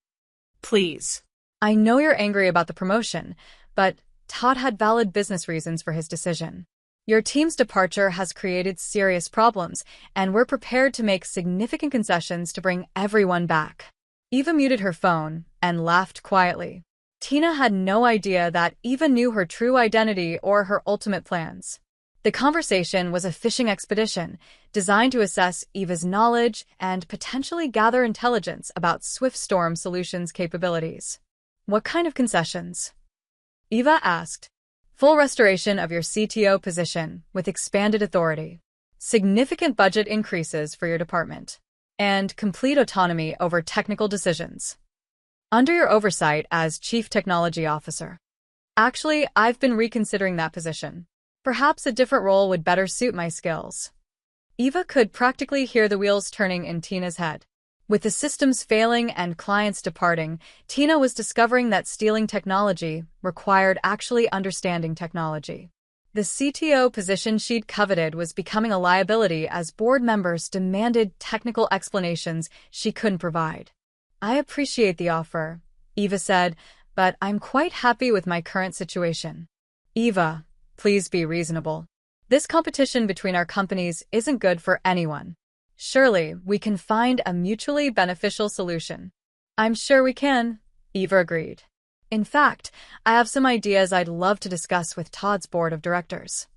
Please. "I know you're angry about the promotion, but Todd had valid business reasons for his decision. Your team's departure has created serious problems, and we're prepared to make significant concessions to bring everyone back." Eva muted her phone and laughed quietly. Tina had no idea that Eva knew her true identity or her ultimate plans. The conversation was a fishing expedition designed to assess Eva's knowledge and potentially gather intelligence about SwiftStorm Solutions' capabilities. "What kind of concessions?" Eva asked. "Full restoration of your CTO position with expanded authority, significant budget increases for your department, and complete autonomy over technical decisions. Under your oversight as Chief Technology Officer." "Actually, I've been reconsidering that position. Perhaps a different role would better suit my skills." Eva could practically hear the wheels turning in Tina's head. With the systems failing and clients departing, Tina was discovering that stealing technology required actually understanding technology. The CTO position she'd coveted was becoming a liability as board members demanded technical explanations she couldn't provide. "I appreciate the offer," Eva said, "but I'm quite happy with my current situation." "Eva, please be reasonable. This competition between our companies isn't good for anyone. Surely, we can find a mutually beneficial solution." "I'm sure we can," Eva agreed. "In fact, I have some ideas I'd love to discuss with Todd's board of directors."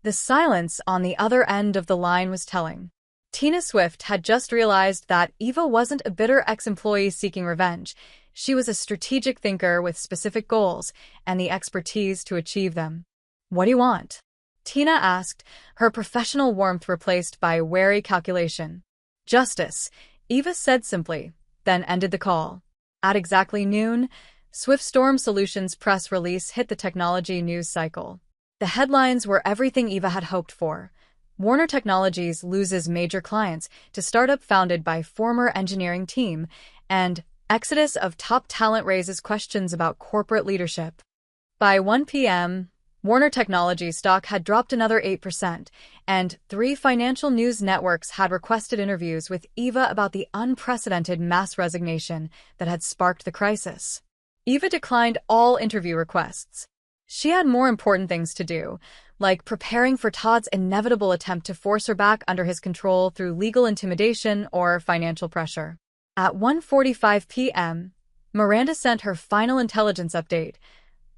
The silence on the other end of the line was telling. Tina Swift had just realized that Eva wasn't a bitter ex-employee seeking revenge. She was a strategic thinker with specific goals and the expertise to achieve them. "What do you want?" Tina asked, her professional warmth replaced by wary calculation. "Justice," Eva said simply, then ended the call. At exactly noon, SwiftStorm Solutions' press release hit the technology news cycle. The headlines were everything Eva had hoped for. Warner Technologies loses major clients to startup founded by former engineering team, and exodus of top talent raises questions about corporate leadership. By 1 p.m., Warner Technologies stock had dropped another 8%, and 3 financial news networks had requested interviews with Eva about the unprecedented mass resignation that had sparked the crisis. Eva declined all interview requests. She had more important things to do, like preparing for Todd's inevitable attempt to force her back under his control through legal intimidation or financial pressure. At 1:45 p.m., Miranda sent her final intelligence update.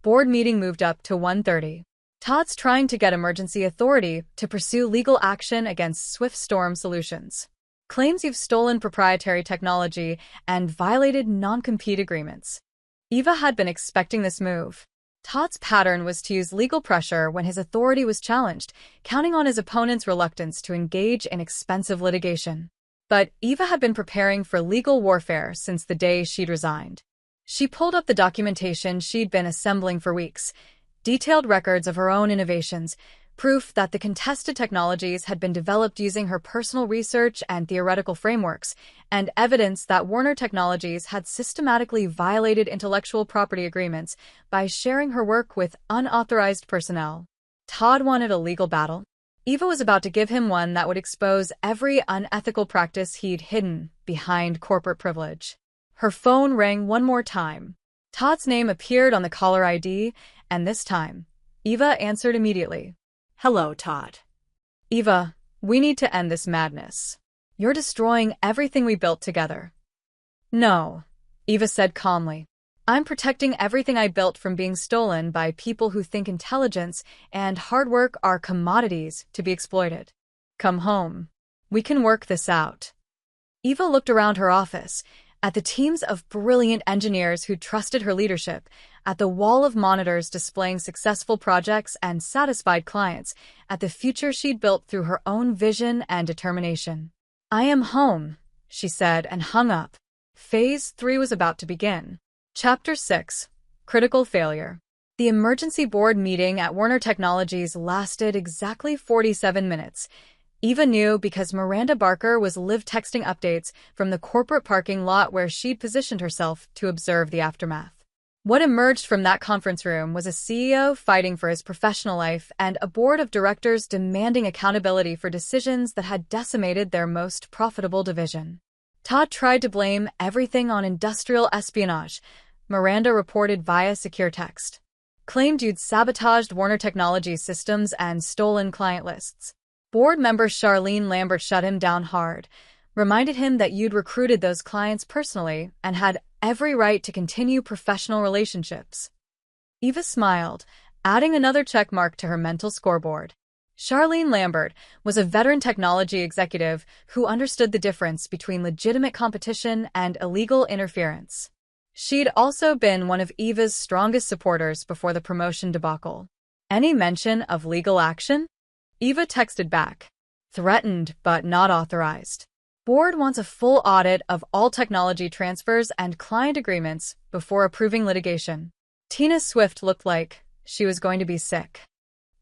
Board meeting moved up to 1:30. "Todd's trying to get emergency authority to pursue legal action against SwiftStorm Solutions. Claims you've stolen proprietary technology and violated non-compete agreements." Eva had been expecting this move. Todd's pattern was to use legal pressure when his authority was challenged, counting on his opponent's reluctance to engage in expensive litigation. But Eva had been preparing for legal warfare since the day she'd resigned. She pulled up the documentation she'd been assembling for weeks, detailed records of her own innovations, proof that the contested technologies had been developed using her personal research and theoretical frameworks, and evidence that Warner Technologies had systematically violated intellectual property agreements by sharing her work with unauthorized personnel. Todd wanted a legal battle. Eva was about to give him one that would expose every unethical practice he'd hidden behind corporate privilege. Her phone rang one more time. Todd's name appeared on the caller ID, and this time, Eva answered immediately. Hello, Todd. Eva, we need to end this madness. You're destroying everything we built together. No, Eva said calmly. I'm protecting everything I built from being stolen by people who think intelligence and hard work are commodities to be exploited. Come home. We can work this out. Eva looked around her office, at the teams of brilliant engineers who trusted her leadership, at the wall of monitors displaying successful projects and satisfied clients, at the future she'd built through her own vision and determination. I am home, she said and hung up. Phase 3 was about to begin. Chapter 6. Critical Failure. The emergency board meeting at Warner Technologies lasted exactly 47 minutes. Eva knew because Miranda Barker was live texting updates from the corporate parking lot where she'd positioned herself to observe the aftermath. What emerged from that conference room was a CEO fighting for his professional life and a board of directors demanding accountability for decisions that had decimated their most profitable division. Todd tried to blame everything on industrial espionage, Miranda reported via secure text. Claimed you'd sabotaged Warner Technologies systems and stolen client lists. Board member Charlene Lambert shut him down hard, reminded him that you'd recruited those clients personally and had every right to continue professional relationships. Eva smiled, adding another check mark to her mental scoreboard. Charlene Lambert was a veteran technology executive who understood the difference between legitimate competition and illegal interference. She'd also been one of Eva's strongest supporters before the promotion debacle. Any mention of legal action? Eva texted back. Threatened, but not authorized. Board wants a full audit of all technology transfers and client agreements before approving litigation. Tina Swift looked like she was going to be sick.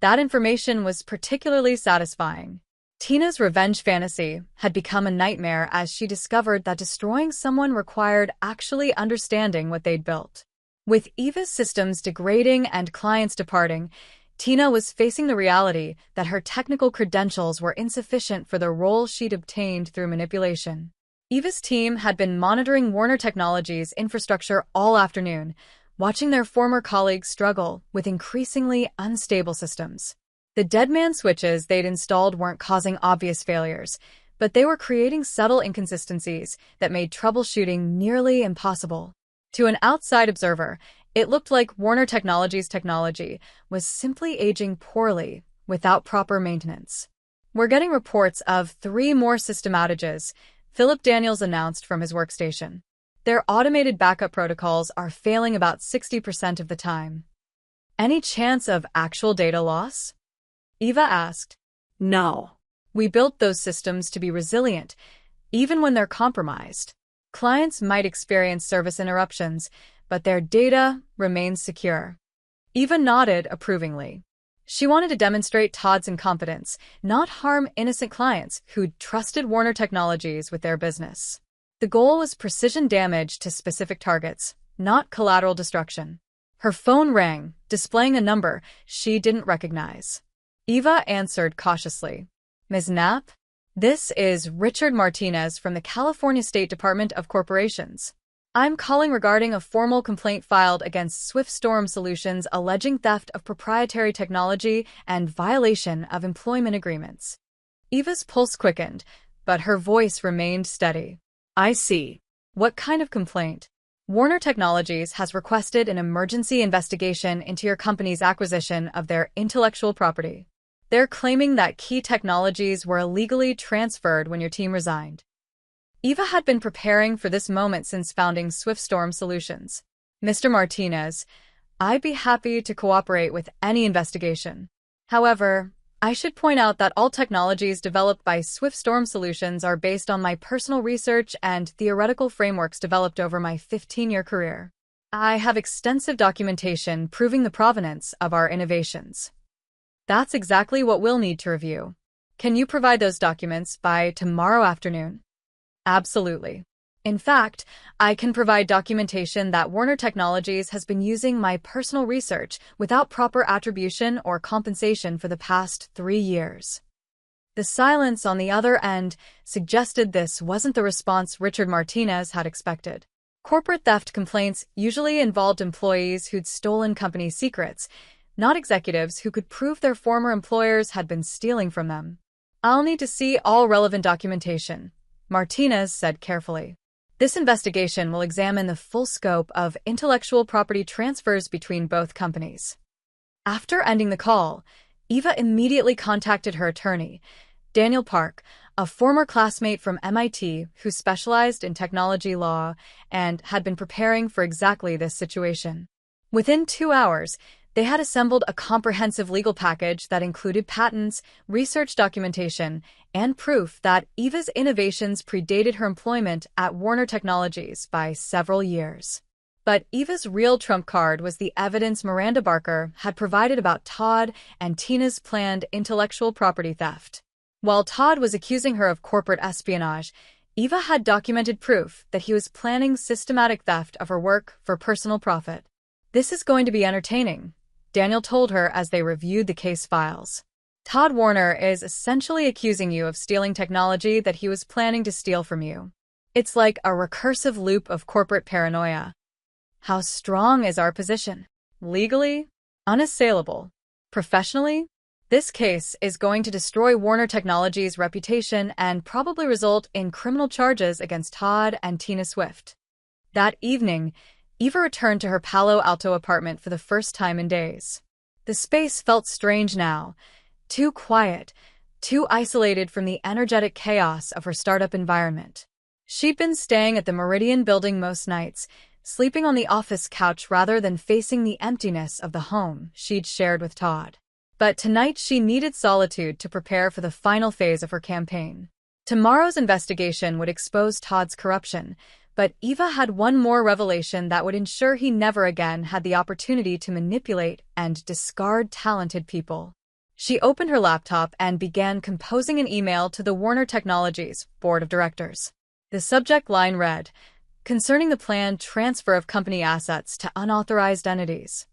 That information was particularly satisfying. Tina's revenge fantasy had become a nightmare as she discovered that destroying someone required actually understanding what they'd built. With Eva's systems degrading and clients departing, Tina was facing the reality that her technical credentials were insufficient for the role she'd obtained through manipulation. Eva's team had been monitoring Warner Technologies' infrastructure all afternoon, watching their former colleagues struggle with increasingly unstable systems. The deadman switches they'd installed weren't causing obvious failures, but they were creating subtle inconsistencies that made troubleshooting nearly impossible. To an outside observer, it looked like Warner Technologies' technology was simply aging poorly without proper maintenance. We're getting reports of 3 more system outages, Philip Daniels announced from his workstation. Their automated backup protocols are failing about 60% of the time. Any chance of actual data loss? Eva asked. No. We built those systems to be resilient, even when they're compromised. Clients might experience service interruptions, but their data remains secure. Eva nodded approvingly. She wanted to demonstrate Todd's incompetence, not harm innocent clients who'd trusted Warner Technologies with their business. The goal was precision damage to specific targets, not collateral destruction. Her phone rang, displaying a number she didn't recognize. Eva answered cautiously. Ms. Knapp? This is Richard Martinez from the California State Department of Corporations. I'm calling regarding a formal complaint filed against SwiftStorm Solutions alleging theft of proprietary technology and violation of employment agreements. Eva's pulse quickened, but her voice remained steady. I see. What kind of complaint? Warner Technologies has requested an emergency investigation into your company's acquisition of their intellectual property. They're claiming that key technologies were illegally transferred when your team resigned. Eva had been preparing for this moment since founding SwiftStorm Solutions. Mr. Martinez, I'd be happy to cooperate with any investigation. However, I should point out that all technologies developed by SwiftStorm Solutions are based on my personal research and theoretical frameworks developed over my 15-year career. I have extensive documentation proving the provenance of our innovations. That's exactly what we'll need to review. Can you provide those documents by tomorrow afternoon? Absolutely. In fact, I can provide documentation that Warner Technologies has been using my personal research without proper attribution or compensation for the past 3 years. The silence on the other end suggested this wasn't the response Richard Martinez had expected. Corporate theft complaints usually involved employees who'd stolen company secrets, not executives who could prove their former employers had been stealing from them. "I'll need to see all relevant documentation," Martinez said carefully. "This investigation will examine the full scope of intellectual property transfers between both companies." After ending the call, Eva immediately contacted her attorney, Daniel Park, a former classmate from MIT who specialized in technology law and had been preparing for exactly this situation. Within 2 hours, they had assembled a comprehensive legal package that included patents, research documentation, and proof that Eva's innovations predated her employment at Warner Technologies by several years. But Eva's real trump card was the evidence Miranda Barker had provided about Todd and Tina's planned intellectual property theft. While Todd was accusing her of corporate espionage, Eva had documented proof that he was planning systematic theft of her work for personal profit. "This is going to be entertaining," Daniel told her as they reviewed the case files. "Todd Warner is essentially accusing you of stealing technology that he was planning to steal from you. It's like a recursive loop of corporate paranoia." How strong is our position? Legally? Unassailable. Professionally? This case is going to destroy Warner Technologies' reputation and probably result in criminal charges against Todd and Tina Swift. That evening, Eva returned to her Palo Alto apartment for the first time in days. The space felt strange now, too quiet, too isolated from the energetic chaos of her startup environment. She'd been staying at the Meridian building most nights, sleeping on the office couch rather than facing the emptiness of the home she'd shared with Todd. But tonight she needed solitude to prepare for the final phase of her campaign. Tomorrow's investigation would expose Todd's corruption, but Eva had one more revelation that would ensure he never again had the opportunity to manipulate and discard talented people. She opened her laptop and began composing an email to the Warner Technologies Board of Directors. The subject line read, "Concerning the planned transfer of company assets to unauthorized entities."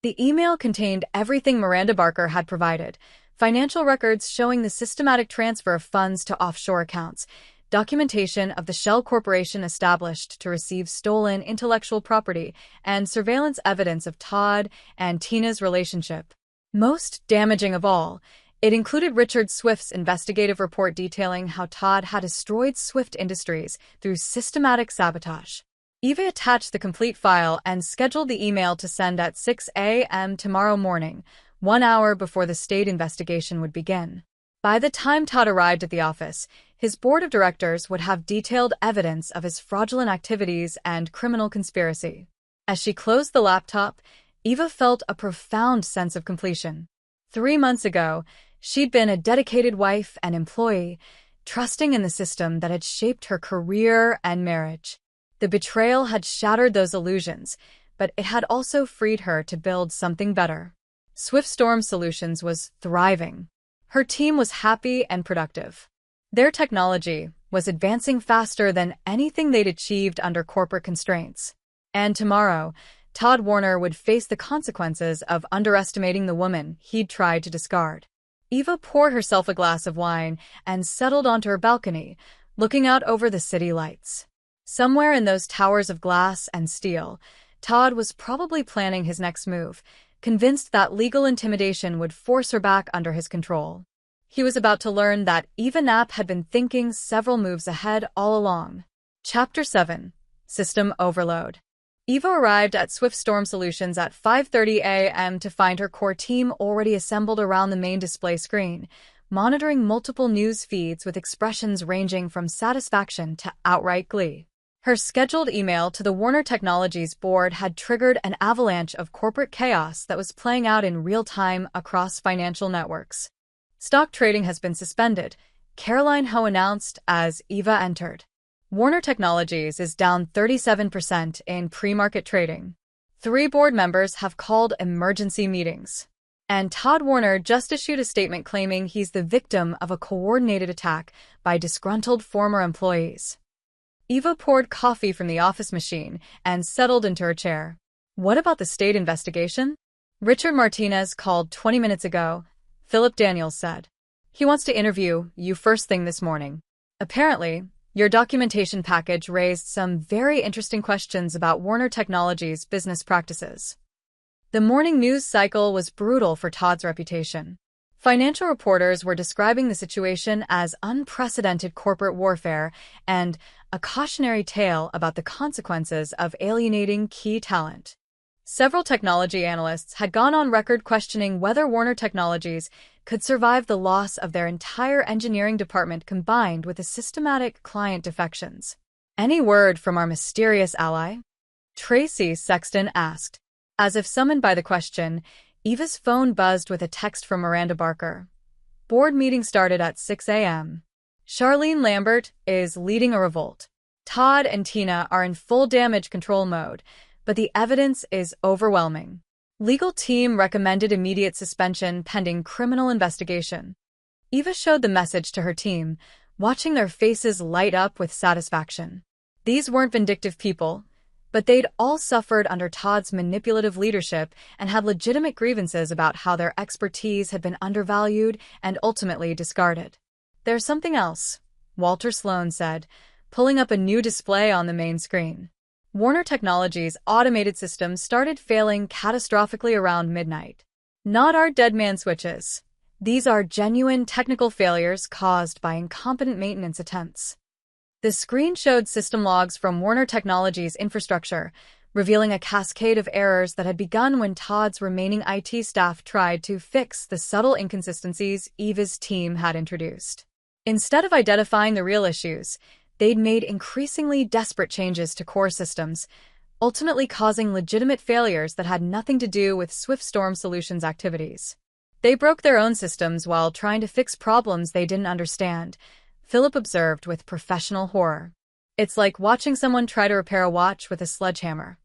The email contained everything Miranda Barker had provided: financial records showing the systematic transfer of funds to offshore accounts, documentation of the shell corporation established to receive stolen intellectual property, and surveillance evidence of Todd and Tina's relationship. Most damaging of all, it included Richard Swift's investigative report detailing how Todd had destroyed Swift Industries through systematic sabotage. Eva attached the complete file and scheduled the email to send at 6 a.m. tomorrow morning, 1 hour before the state investigation would begin. By the time Todd arrived at the office, his board of directors would have detailed evidence of his fraudulent activities and criminal conspiracy. As she closed the laptop, Eva felt a profound sense of completion. 3 months ago, she'd been a dedicated wife and employee, trusting in the system that had shaped her career and marriage. The betrayal had shattered those illusions, but it had also freed her to build something better. Swift Storm Solutions was thriving. Her team was happy and productive. Their technology was advancing faster than anything they'd achieved under corporate constraints. And tomorrow, Todd Warner would face the consequences of underestimating the woman he'd tried to discard. Eva poured herself a glass of wine and settled onto her balcony, looking out over the city lights. Somewhere in those towers of glass and steel, Todd was probably planning his next move, convinced that legal intimidation would force her back under his control. He was about to learn that Eva Knapp had been thinking several moves ahead all along. Chapter 7. System Overload. Eva arrived at Swift Storm Solutions at 5:30 a.m. to find her core team already assembled around the main display screen, monitoring multiple news feeds with expressions ranging from satisfaction to outright glee. Her scheduled email to the Warner Technologies board had triggered an avalanche of corporate chaos that was playing out in real time across financial networks. "Stock trading has been suspended," Caroline Ho announced as Eva entered. "Warner Technologies is down 37% in pre-market trading. 3 board members have called emergency meetings. And Todd Warner just issued a statement claiming he's the victim of a coordinated attack by disgruntled former employees." Eva poured coffee from the office machine and settled into her chair. "What about the state investigation?" "Richard Martinez called 20 minutes ago," Philip Daniels said. "He wants to interview you first thing this morning. Apparently, your documentation package raised some very interesting questions about Warner Technologies' business practices." The morning news cycle was brutal for Todd's reputation. Financial reporters were describing the situation as unprecedented corporate warfare and a cautionary tale about the consequences of alienating key talent. Several technology analysts had gone on record questioning whether Warner Technologies could survive the loss of their entire engineering department combined with the systematic client defections. "Any word from our mysterious ally?" Tracy Sexton asked. As if summoned by the question, Eva's phone buzzed with a text from Miranda Barker. "Board meeting started at 6 a.m. Charlene Lambert is leading a revolt. Todd and Tina are in full damage control mode, but the evidence is overwhelming. Legal team recommended immediate suspension pending criminal investigation." Eva showed the message to her team, watching their faces light up with satisfaction. These weren't vindictive people, but they'd all suffered under Todd's manipulative leadership and had legitimate grievances about how their expertise had been undervalued and ultimately discarded. "There's something else," Walter Sloan said, pulling up a new display on the main screen. Warner Technologies' automated systems started failing catastrophically around midnight. Not our dead man switches. These are genuine technical failures caused by incompetent maintenance attempts. The screen showed system logs from Warner Technologies' infrastructure, revealing a cascade of errors that had begun when Todd's remaining IT staff tried to fix the subtle inconsistencies Eva's team had introduced. Instead of identifying the real issues, they'd made increasingly desperate changes to core systems, ultimately causing legitimate failures that had nothing to do with SwiftStorm Solutions' activities. "They broke their own systems while trying to fix problems they didn't understand," Philip observed with professional horror. "It's like watching someone try to repair a watch with a sledgehammer."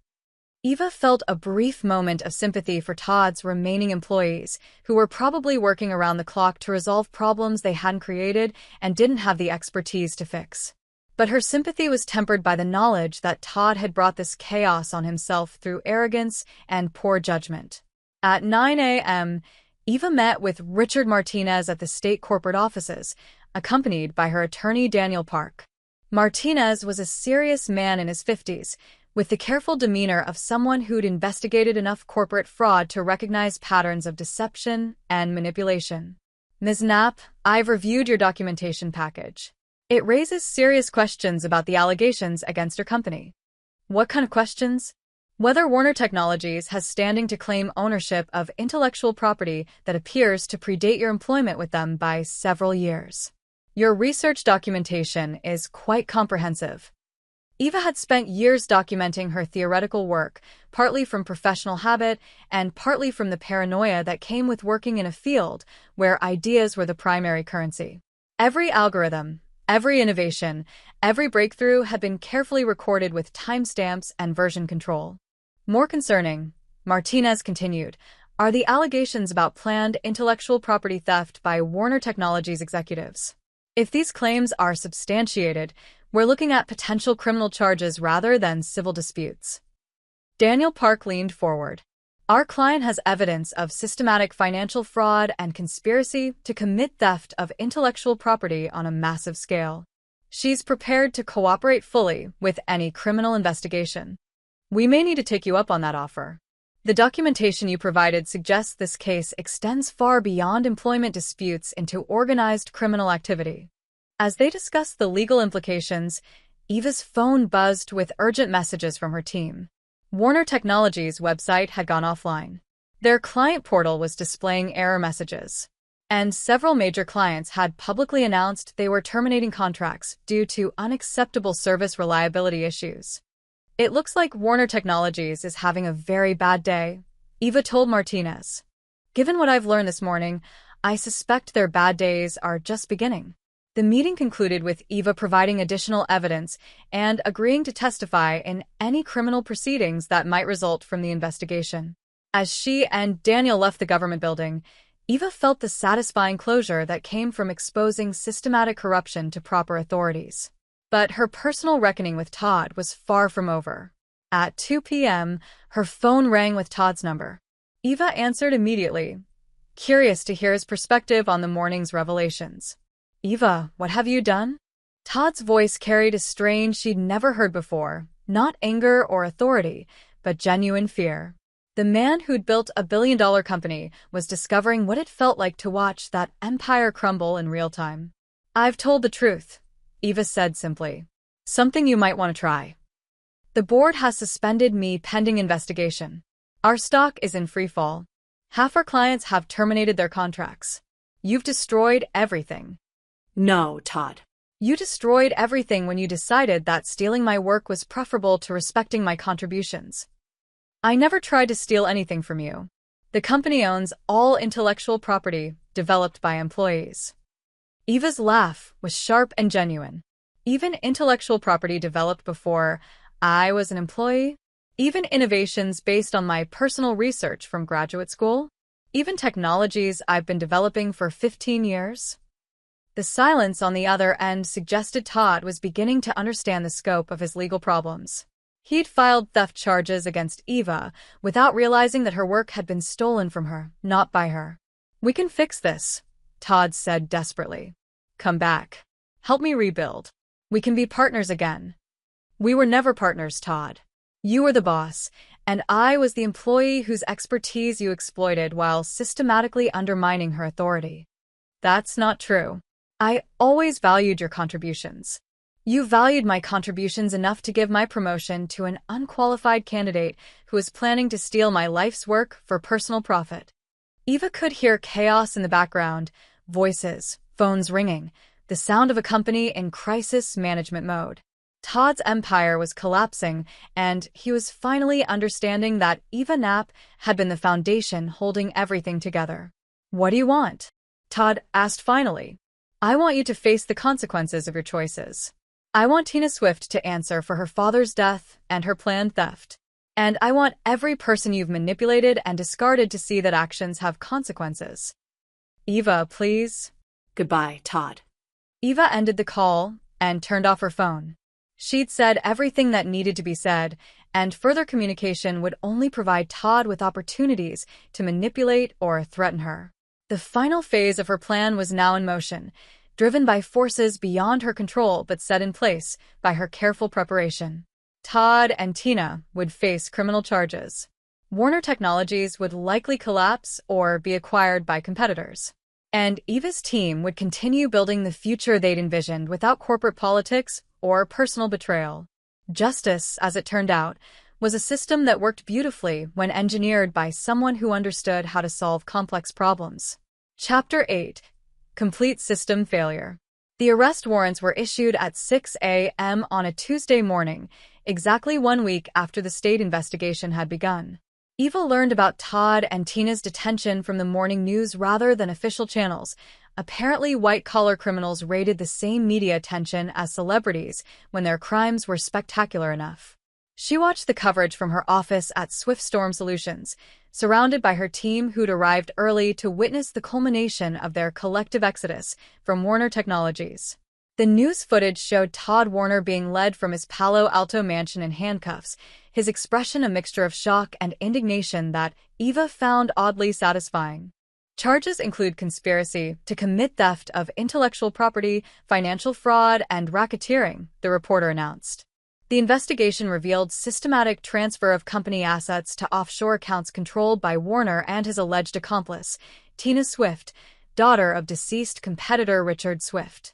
Eva felt a brief moment of sympathy for Todd's remaining employees, who were probably working around the clock to resolve problems they hadn't created and didn't have the expertise to fix. But her sympathy was tempered by the knowledge that Todd had brought this chaos on himself through arrogance and poor judgment. At 9 a.m., Eva met with Richard Martinez at the state corporate offices, accompanied by her attorney Daniel Park. Martinez was a serious man in his 50s, with the careful demeanor of someone who'd investigated enough corporate fraud to recognize patterns of deception and manipulation. "Ms. Knapp, I've reviewed your documentation package. It raises serious questions about the allegations against your company." "What kind of questions?" "Whether Warner Technologies has standing to claim ownership of intellectual property that appears to predate your employment with them by several years. Your research documentation is quite comprehensive." Eva had spent years documenting her theoretical work, partly from professional habit and partly from the paranoia that came with working in a field where ideas were the primary currency. Every algorithm, every innovation, every breakthrough had been carefully recorded with timestamps and version control. "More concerning," Martinez continued, "are the allegations about planned intellectual property theft by Warner Technologies executives. If these claims are substantiated, we're looking at potential criminal charges rather than civil disputes." Daniel Park leaned forward. "Our client has evidence of systematic financial fraud and conspiracy to commit theft of intellectual property on a massive scale. She's prepared to cooperate fully with any criminal investigation. We may need to take you up on that offer. The documentation you provided suggests this case extends far beyond employment disputes into organized criminal activity." As they discussed the legal implications, Eva's phone buzzed with urgent messages from her team. Warner Technologies' website had gone offline. Their client portal was displaying error messages. And several major clients had publicly announced they were terminating contracts due to unacceptable service reliability issues. "It looks like Warner Technologies is having a very bad day," Eva told Martinez. "Given what I've learned this morning, I suspect their bad days are just beginning." The meeting concluded with Eva providing additional evidence and agreeing to testify in any criminal proceedings that might result from the investigation. As she and Daniel left the government building, Eva felt the satisfying closure that came from exposing systematic corruption to proper authorities. But her personal reckoning with Todd was far from over. At 2 p.m., her phone rang with Todd's number. Eva answered immediately, curious to hear his perspective on the morning's revelations. "Eva, what have you done?" Todd's voice carried a strain she'd never heard before, not anger or authority, but genuine fear. The man who'd built a billion-dollar company was discovering what it felt like to watch that empire crumble in real time. "I've told the truth," Eva said simply. "Something you might want to try. The board has suspended me pending investigation. Our stock is in free fall. Half our clients have terminated their contracts. You've destroyed everything." "No, Todd." "You destroyed everything when you decided that stealing my work was preferable to respecting my contributions." "I never tried to steal anything from you. The company owns all intellectual property developed by employees." Eva's laugh was sharp and genuine. "Even intellectual property developed before I was an employee? Even innovations based on my personal research from graduate school? Even technologies I've been developing for 15 years? The silence on the other end suggested Todd was beginning to understand the scope of his legal problems. He'd filed theft charges against Eva without realizing that her work had been stolen from her, not by her. "We can fix this," Todd said desperately. "Come back. Help me rebuild. We can be partners again." "We were never partners, Todd. You were the boss, and I was the employee whose expertise you exploited while systematically undermining her authority." "That's not true. I always valued your contributions. You valued my contributions enough to give my promotion to an unqualified candidate who was planning to steal my life's work for personal profit." Eva could hear chaos in the background, voices, phones ringing, the sound of a company in crisis management mode. Todd's empire was collapsing, and he was finally understanding that Eva Knapp had been the foundation holding everything together. "What do you want?" Todd asked finally. "I want you to face the consequences of your choices. I want Tina Swift to answer for her father's death and her planned theft. And I want every person you've manipulated and discarded to see that actions have consequences." "Eva, please." "Goodbye, Todd." Eva ended the call and turned off her phone. She'd said everything that needed to be said, and further communication would only provide Todd with opportunities to manipulate or threaten her. The final phase of her plan was now in motion, driven by forces beyond her control but set in place by her careful preparation. Todd and Tina would face criminal charges. Warner Technologies would likely collapse or be acquired by competitors. And Eva's team would continue building the future they'd envisioned without corporate politics or personal betrayal. Justice, as it turned out, was a system that worked beautifully when engineered by someone who understood how to solve complex problems. Chapter 8. Complete System Failure. The arrest warrants were issued at 6 a.m. on a Tuesday morning, exactly 1 week after the state investigation had begun. Eva learned about Todd and Tina's detention from the morning news rather than official channels. Apparently, white-collar criminals raided the same media attention as celebrities when their crimes were spectacular enough. She watched the coverage from her office at Swift Storm Solutions, surrounded by her team who'd arrived early to witness the culmination of their collective exodus from Warner Technologies. The news footage showed Todd Warner being led from his Palo Alto mansion in handcuffs, his expression a mixture of shock and indignation that Eva found oddly satisfying. Charges include conspiracy to commit theft of intellectual property, financial fraud, and racketeering, the reporter announced. The investigation revealed systematic transfer of company assets to offshore accounts controlled by Warner and his alleged accomplice, Tina Swift, daughter of deceased competitor Richard Swift.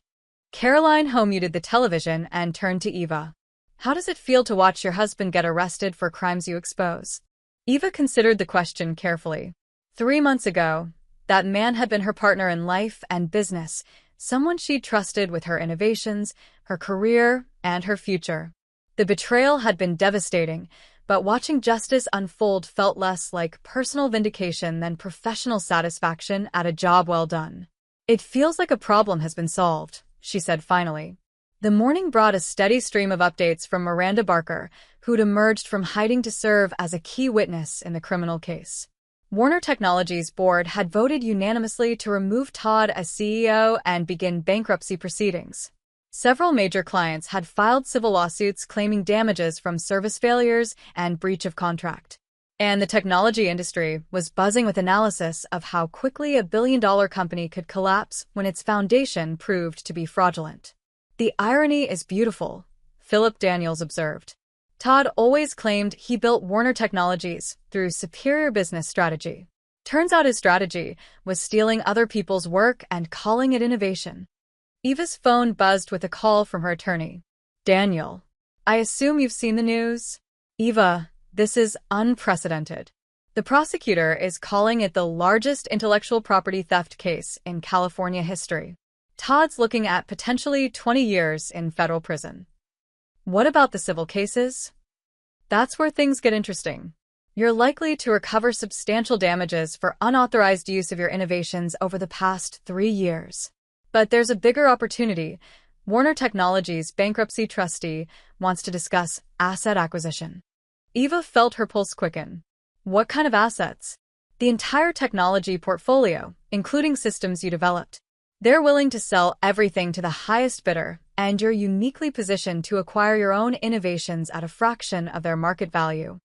Caroline muted the television and turned to Eva. "How does it feel to watch your husband get arrested for crimes you expose?" Eva considered the question carefully. 3 months ago, that man had been her partner in life and business, someone she'd trusted with her innovations, her career, and her future. The betrayal had been devastating, but watching justice unfold felt less like personal vindication than professional satisfaction at a job well done. "It feels like a problem has been solved," she said finally. The morning brought a steady stream of updates from Miranda Barker, who'd emerged from hiding to serve as a key witness in the criminal case. Warner Technologies' board had voted unanimously to remove Todd as CEO and begin bankruptcy proceedings. Several major clients had filed civil lawsuits claiming damages from service failures and breach of contract. And the technology industry was buzzing with analysis of how quickly a billion-dollar company could collapse when its foundation proved to be fraudulent. "The irony is beautiful," Philip Daniels observed. Todd always claimed he built Warner Technologies through superior business strategy. Turns out his strategy was stealing other people's work and calling it innovation. Eva's phone buzzed with a call from her attorney. Daniel, I assume you've seen the news? Eva, this is unprecedented. The prosecutor is calling it the largest intellectual property theft case in California history. Todd's looking at potentially 20 years in federal prison. What about the civil cases? That's where things get interesting. You're likely to recover substantial damages for unauthorized use of your innovations over the past 3 years. But there's a bigger opportunity. Warner Technologies' bankruptcy trustee wants to discuss asset acquisition. Eva felt her pulse quicken. What kind of assets? The entire technology portfolio, including systems you developed. They're willing to sell everything to the highest bidder, and you're uniquely positioned to acquire your own innovations at a fraction of their market value.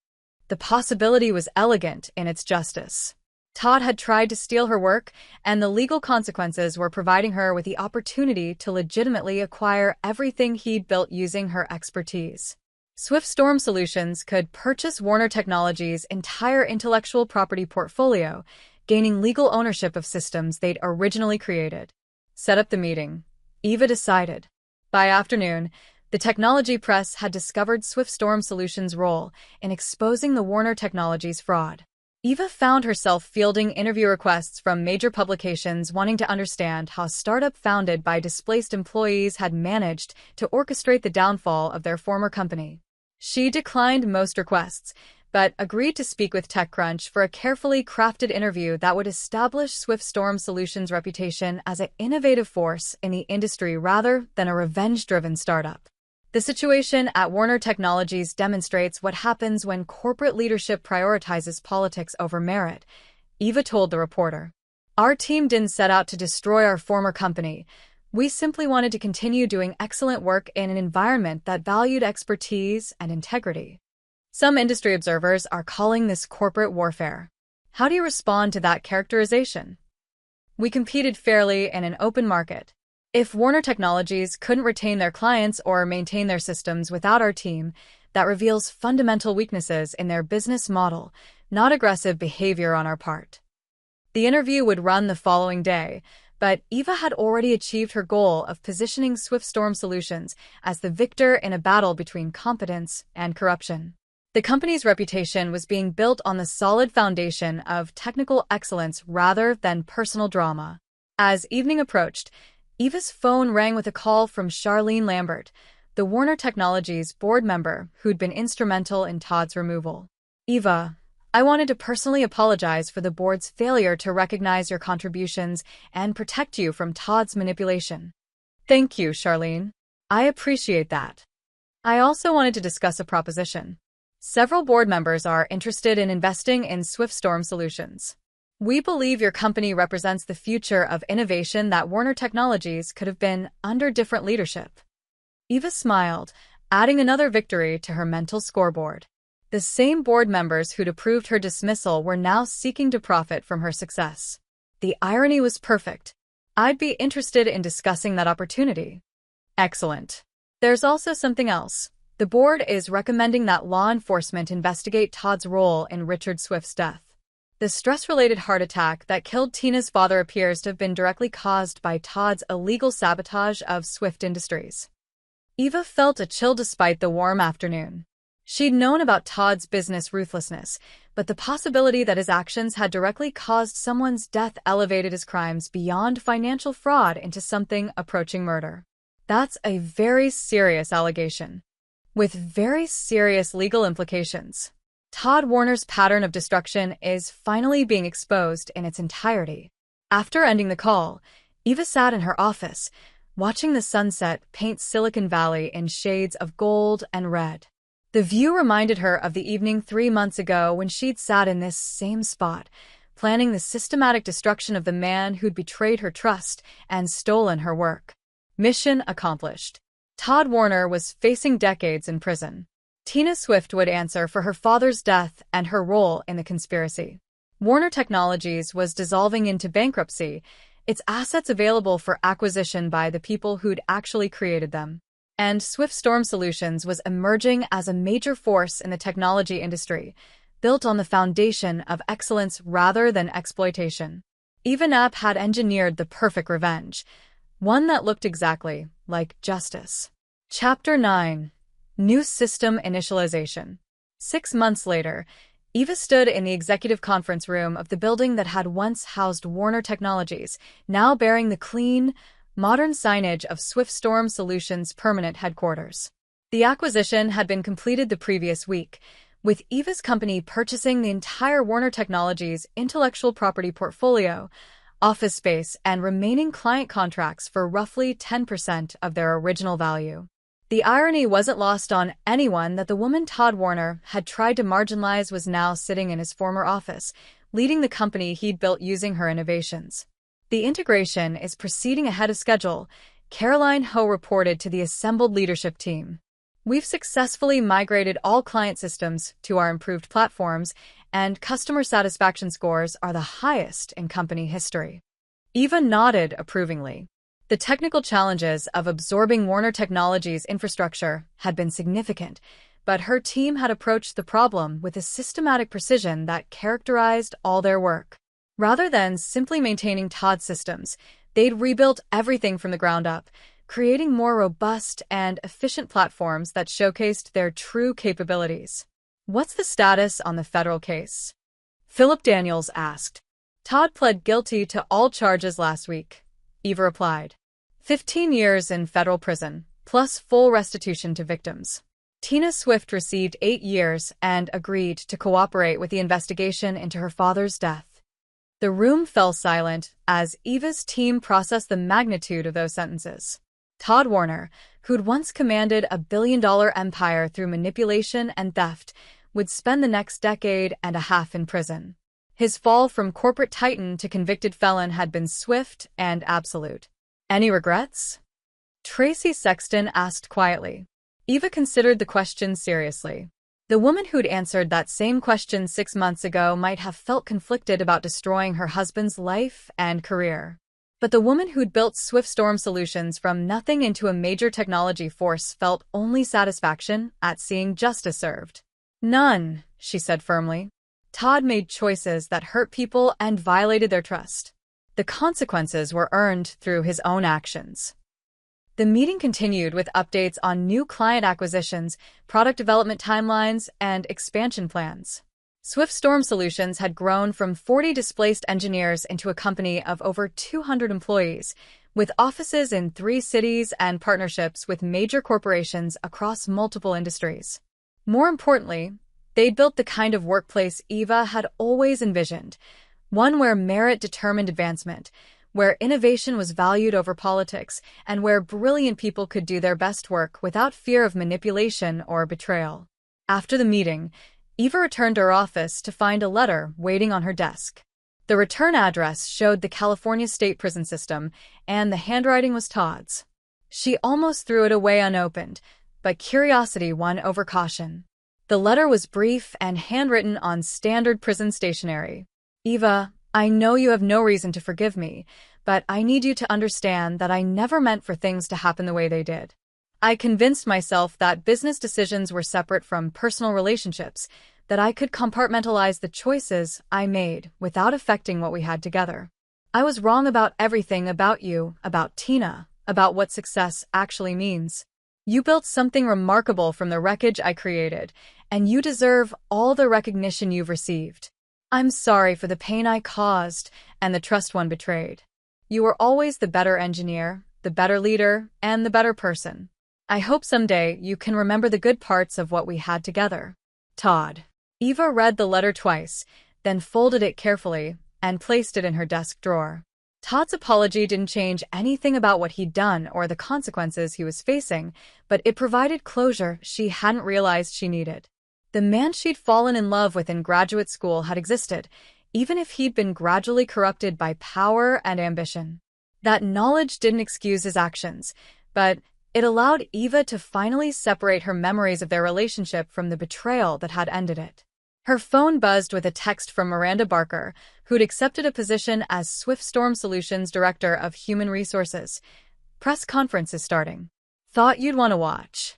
The possibility was elegant in its justice. Todd had tried to steal her work, and the legal consequences were providing her with the opportunity to legitimately acquire everything he'd built using her expertise. Swift Storm Solutions could purchase Warner Technologies' entire intellectual property portfolio, gaining legal ownership of systems they'd originally created. Set up the meeting, Eva decided. By afternoon, the technology press had discovered Swift Storm Solutions' role in exposing the Warner Technologies fraud. Eva found herself fielding interview requests from major publications wanting to understand how a startup founded by displaced employees had managed to orchestrate the downfall of their former company. She declined most requests, but agreed to speak with TechCrunch for a carefully crafted interview that would establish Swift Storm Solutions' reputation as an innovative force in the industry rather than a revenge-driven startup. The situation at Warner Technologies demonstrates what happens when corporate leadership prioritizes politics over merit, Eva told the reporter. Our team didn't set out to destroy our former company. We simply wanted to continue doing excellent work in an environment that valued expertise and integrity. Some industry observers are calling this corporate warfare. How do you respond to that characterization? We competed fairly in an open market. If Warner Technologies couldn't retain their clients or maintain their systems without our team, that reveals fundamental weaknesses in their business model, not aggressive behavior on our part. The interview would run the following day, but Eva had already achieved her goal of positioning Swift Storm Solutions as the victor in a battle between competence and corruption. The company's reputation was being built on the solid foundation of technical excellence rather than personal drama. As evening approached, Eva's phone rang with a call from Charlene Lambert, the Warner Technologies board member who'd been instrumental in Todd's removal. Eva, I wanted to personally apologize for the board's failure to recognize your contributions and protect you from Todd's manipulation. Thank you, Charlene. I appreciate that. I also wanted to discuss a proposition. Several board members are interested in investing in Swift Storm Solutions. We believe your company represents the future of innovation that Warner Technologies could have been under different leadership. Eva smiled, adding another victory to her mental scoreboard. The same board members who'd approved her dismissal were now seeking to profit from her success. The irony was perfect. I'd be interested in discussing that opportunity. Excellent. There's also something else. The board is recommending that law enforcement investigate Todd's role in Richard Swift's death. The stress-related heart attack that killed Tina's father appears to have been directly caused by Todd's illegal sabotage of Swift Industries. Eva felt a chill despite the warm afternoon. She'd known about Todd's business ruthlessness, but the possibility that his actions had directly caused someone's death elevated his crimes beyond financial fraud into something approaching murder. That's a very serious allegation, with very serious legal implications. Todd Warner's pattern of destruction is finally being exposed in its entirety. After ending the call, Eva sat in her office, watching the sunset paint Silicon Valley in shades of gold and red. The view reminded her of the evening 3 months ago when she'd sat in this same spot, planning the systematic destruction of the man who'd betrayed her trust and stolen her work. Mission accomplished. Todd Warner was facing decades in prison. Tina Swift would answer for her father's death and her role in the conspiracy. Warner Technologies was dissolving into bankruptcy, its assets available for acquisition by the people who'd actually created them. And Swift Storm Solutions was emerging as a major force in the technology industry, built on the foundation of excellence rather than exploitation. Eva Knapp had engineered the perfect revenge, one that looked exactly like justice. Chapter 9. New System Initialization. 6 months later, Eva stood in the executive conference room of the building that had once housed Warner Technologies, now bearing the clean, modern signage of Swift Storm Solutions' permanent headquarters. The acquisition had been completed the previous week, with Eva's company purchasing the entire Warner Technologies intellectual property portfolio, office space, and remaining client contracts for roughly 10% of their original value. The irony wasn't lost on anyone that the woman Todd Warner had tried to marginalize was now sitting in his former office, leading the company he'd built using her innovations. The integration is proceeding ahead of schedule, Caroline Ho reported to the assembled leadership team. We've successfully migrated all client systems to our improved platforms, and customer satisfaction scores are the highest in company history. Eva nodded approvingly. The technical challenges of absorbing Warner Technologies' infrastructure had been significant, but her team had approached the problem with a systematic precision that characterized all their work. Rather than simply maintaining Todd's systems, they'd rebuilt everything from the ground up, creating more robust and efficient platforms that showcased their true capabilities. "What's the status on the federal case?" Philip Daniels asked. "Todd pled guilty to all charges last week," Eva replied. 15 years in federal prison, plus full restitution to victims. Tina Swift received 8 years and agreed to cooperate with the investigation into her father's death. The room fell silent as Eva's team processed the magnitude of those sentences. Todd Warner, who'd once commanded a billion-dollar empire through manipulation and theft, would spend the next decade and a half in prison. His fall from corporate titan to convicted felon had been swift and absolute. "Any regrets?" Tracy Sexton asked quietly. Eva considered the question seriously. The woman who'd answered that same question 6 months ago might have felt conflicted about destroying her husband's life and career. But the woman who'd built Swift Storm Solutions from nothing into a major technology force felt only satisfaction at seeing justice served. "None," she said firmly. "Todd made choices that hurt people and violated their trust. The consequences were earned through his own actions." The meeting continued with updates on new client acquisitions, product development timelines, and expansion plans. Swift Storm Solutions had grown from 40 displaced engineers into a company of over 200 employees, with offices in 3 cities and partnerships with major corporations across multiple industries. More importantly, they'd built the kind of workplace Eva had always envisioned, one where merit determined advancement, where innovation was valued over politics, and where brilliant people could do their best work without fear of manipulation or betrayal. After the meeting, Eva returned to her office to find a letter waiting on her desk. The return address showed the California State Prison System, and the handwriting was Todd's. She almost threw it away unopened, but curiosity won over caution. The letter was brief and handwritten on standard prison stationery. "Eva, I know you have no reason to forgive me, but I need you to understand that I never meant for things to happen the way they did. I convinced myself that business decisions were separate from personal relationships, that I could compartmentalize the choices I made without affecting what we had together. I was wrong about everything about you, about Tina, about what success actually means. You built something remarkable from the wreckage I created, and you deserve all the recognition you've received. I'm sorry for the pain I caused and the trust one betrayed. You were always the better engineer, the better leader, and the better person. I hope someday you can remember the good parts of what we had together. Todd." Eva read the letter twice, then folded it carefully and placed it in her desk drawer. Todd's apology didn't change anything about what he'd done or the consequences he was facing, but it provided closure she hadn't realized she needed. The man she'd fallen in love with in graduate school had existed, even if he'd been gradually corrupted by power and ambition. That knowledge didn't excuse his actions, but it allowed Eva to finally separate her memories of their relationship from the betrayal that had ended it. Her phone buzzed with a text from Miranda Barker, who'd accepted a position as Swift Storm Solutions Director of Human Resources. "Press conference is starting." Thought you'd want to watch.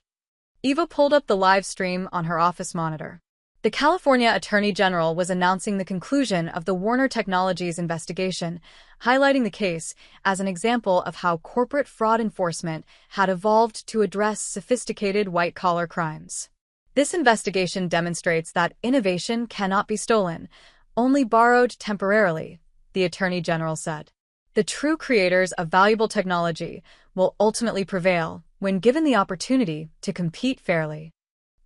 Eva pulled up the live stream on her office monitor. The California Attorney General was announcing the conclusion of the Warner Technologies investigation, highlighting the case as an example of how corporate fraud enforcement had evolved to address sophisticated white-collar crimes. This investigation demonstrates that innovation cannot be stolen, only borrowed temporarily, the Attorney General said. The true creators of valuable technology will ultimately prevail when given the opportunity to compete fairly.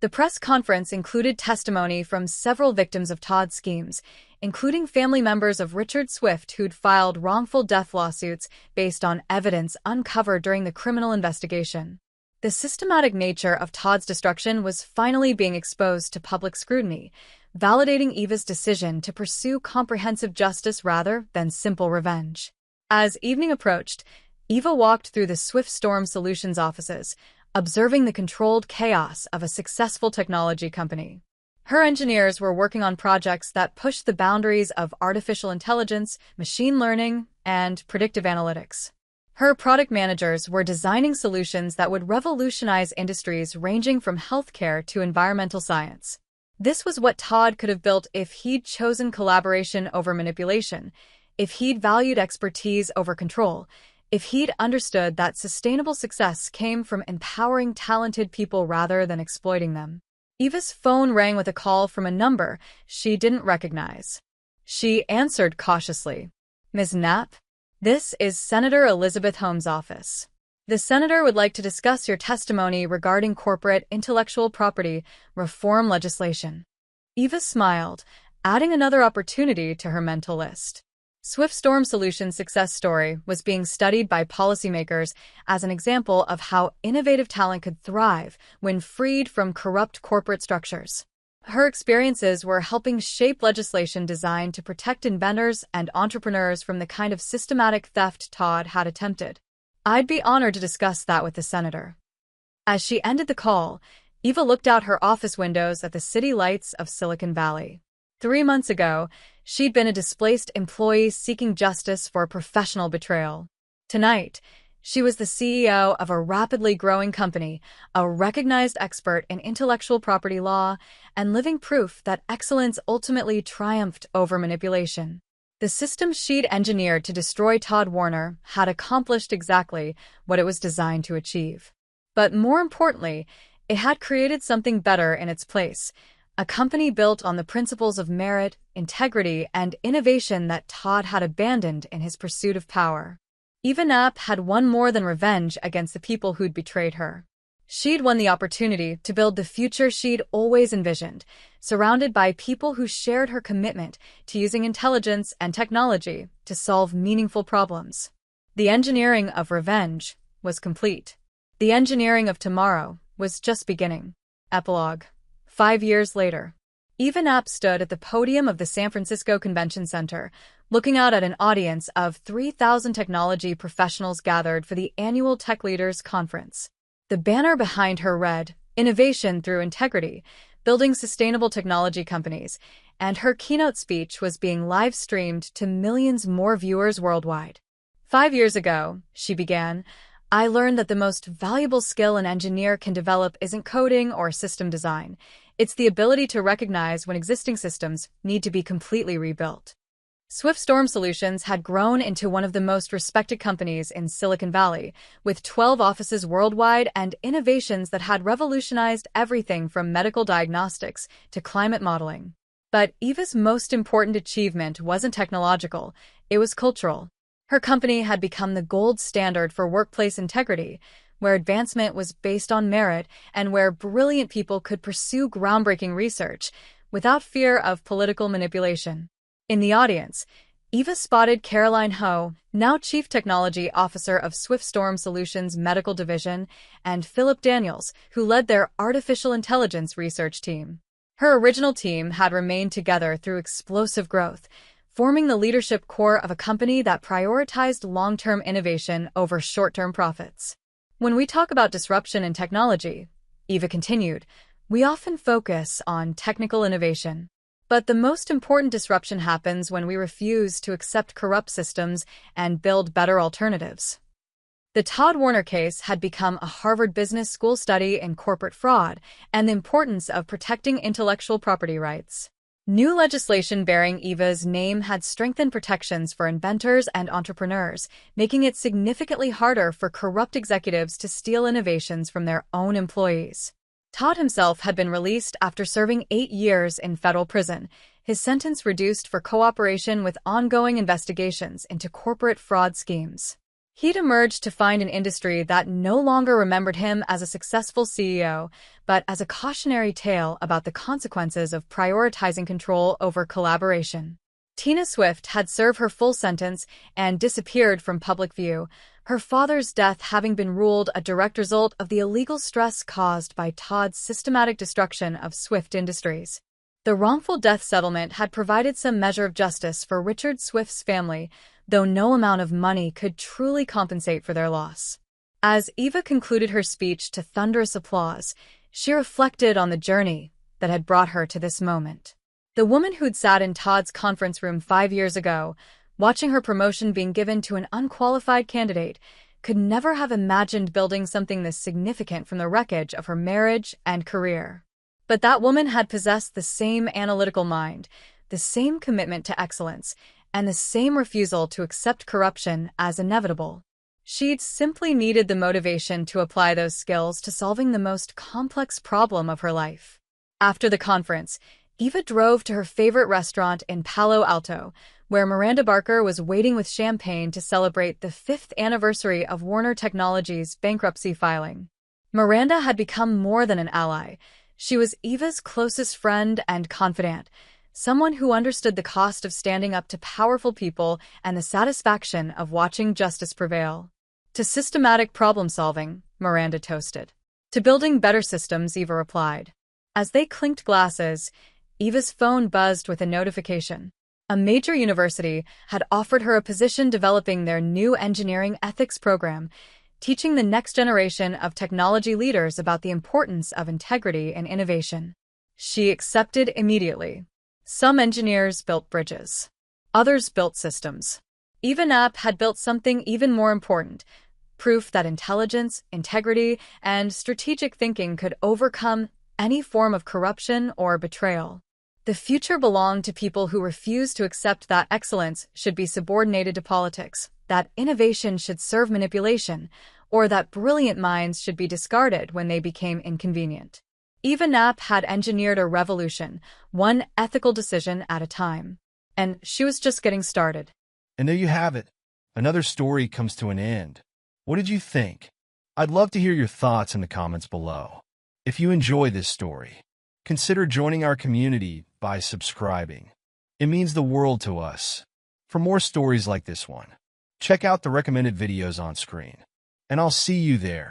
The press conference included testimony from several victims of Todd's schemes, including family members of Richard Swift who'd filed wrongful death lawsuits based on evidence uncovered during the criminal investigation. The systematic nature of Todd's destruction was finally being exposed to public scrutiny, validating Eva's decision to pursue comprehensive justice rather than simple revenge. As evening approached, Eva walked through the Swift Storm Solutions offices, observing the controlled chaos of a successful technology company. Her engineers were working on projects that pushed the boundaries of artificial intelligence, machine learning, and predictive analytics. Her product managers were designing solutions that would revolutionize industries ranging from healthcare to environmental science. This was what Todd could have built if he'd chosen collaboration over manipulation, if he'd valued expertise over control, if he'd understood that sustainable success came from empowering talented people rather than exploiting them. Eva's phone rang with a call from a number she didn't recognize. She answered cautiously. "Ms. Knapp? This is Senator Elizabeth Holmes' office. The senator would like to discuss your testimony regarding corporate intellectual property reform legislation." Eva smiled, adding another opportunity to her mental list. Swift Storm Solutions' success story was being studied by policymakers as an example of how innovative talent could thrive when freed from corrupt corporate structures. Her experiences were helping shape legislation designed to protect inventors and entrepreneurs from the kind of systematic theft Todd had attempted. "I'd be honored to discuss that with the senator." As she ended the call, Eva looked out her office windows at the city lights of Silicon Valley. 3 months ago, she'd been a displaced employee seeking justice for professional betrayal. Tonight, she was the CEO of a rapidly growing company, a recognized expert in intellectual property law, and living proof that excellence ultimately triumphed over manipulation. The system she'd engineered to destroy Todd Warner had accomplished exactly what it was designed to achieve. But more importantly, it had created something better in its place, a company built on the principles of merit, integrity, and innovation that Todd had abandoned in his pursuit of power. Eva Knapp had won more than revenge against the people who'd betrayed her. She'd won the opportunity to build the future she'd always envisioned, surrounded by people who shared her commitment to using intelligence and technology to solve meaningful problems. The engineering of revenge was complete. The engineering of tomorrow was just beginning. Epilogue. 5 years later, Eva Knapp stood at the podium of the San Francisco Convention Center, looking out at an audience of 3,000 technology professionals gathered for the annual Tech Leaders Conference. The banner behind her read, "Innovation through Integrity, Building Sustainable Technology Companies," and her keynote speech was being live-streamed to millions more viewers worldwide. 5 years ago, she began, "I learned that the most valuable skill an engineer can develop isn't coding or system design. It's the ability to recognize when existing systems need to be completely rebuilt." Swift Storm Solutions had grown into one of the most respected companies in Silicon Valley, with 12 offices worldwide and innovations that had revolutionized everything from medical diagnostics to climate modeling. But Eva's most important achievement wasn't technological, it was cultural. Her company had become the gold standard for workplace integrity, where advancement was based on merit and where brilliant people could pursue groundbreaking research without fear of political manipulation. In the audience, Eva spotted Caroline Ho, now Chief Technology Officer of Swift Storm Solutions Medical Division, and Philip Daniels, who led their artificial intelligence research team. Her original team had remained together through explosive growth, forming the leadership core of a company that prioritized long-term innovation over short-term profits. "When we talk about disruption in technology," Eva continued, "we often focus on technical innovation. But the most important disruption happens when we refuse to accept corrupt systems and build better alternatives." The Todd Warner case had become a Harvard Business School study in corporate fraud and the importance of protecting intellectual property rights. New legislation bearing Eva's name had strengthened protections for inventors and entrepreneurs, making it significantly harder for corrupt executives to steal innovations from their own employees. Todd himself had been released after serving 8 years in federal prison, his sentence reduced for cooperation with ongoing investigations into corporate fraud schemes. He'd emerged to find an industry that no longer remembered him as a successful CEO, but as a cautionary tale about the consequences of prioritizing control over collaboration. Tina Swift had served her full sentence and disappeared from public view, her father's death having been ruled a direct result of the illegal stress caused by Todd's systematic destruction of Swift Industries. The wrongful death settlement had provided some measure of justice for Richard Swift's family, though no amount of money could truly compensate for their loss. As Eva concluded her speech to thunderous applause, she reflected on the journey that had brought her to this moment. The woman who'd sat in Todd's conference room 5 years ago, watching her promotion being given to an unqualified candidate, could never have imagined building something this significant from the wreckage of her marriage and career. But that woman had possessed the same analytical mind, the same commitment to excellence, and the same refusal to accept corruption as inevitable. She'd simply needed the motivation to apply those skills to solving the most complex problem of her life. After the conference, Eva drove to her favorite restaurant in Palo Alto, where Miranda Barker was waiting with champagne to celebrate the 5th anniversary of Warner Technologies' bankruptcy filing. Miranda had become more than an ally. She was Eva's closest friend and confidant, someone who understood the cost of standing up to powerful people and the satisfaction of watching justice prevail. To systematic problem-solving, Miranda toasted. To building better systems, Eva replied. As they clinked glasses, Eva's phone buzzed with a notification. A major university had offered her a position developing their new engineering ethics program, teaching the next generation of technology leaders about the importance of integrity and innovation. She accepted immediately. Some engineers built bridges. Others built systems. Eva Knapp had built something even more important, proof that intelligence, integrity, and strategic thinking could overcome any form of corruption or betrayal. The future belonged to people who refused to accept that excellence should be subordinated to politics, that innovation should serve manipulation, or that brilliant minds should be discarded when they became inconvenient. Eva Knapp had engineered a revolution, one ethical decision at a time. And she was just getting started. And there you have it. Another story comes to an end. What did you think? I'd love to hear your thoughts in the comments below. If you enjoy this story, consider joining our community by subscribing. It means the world to us. For more stories like this one, check out the recommended videos on screen. And I'll see you there.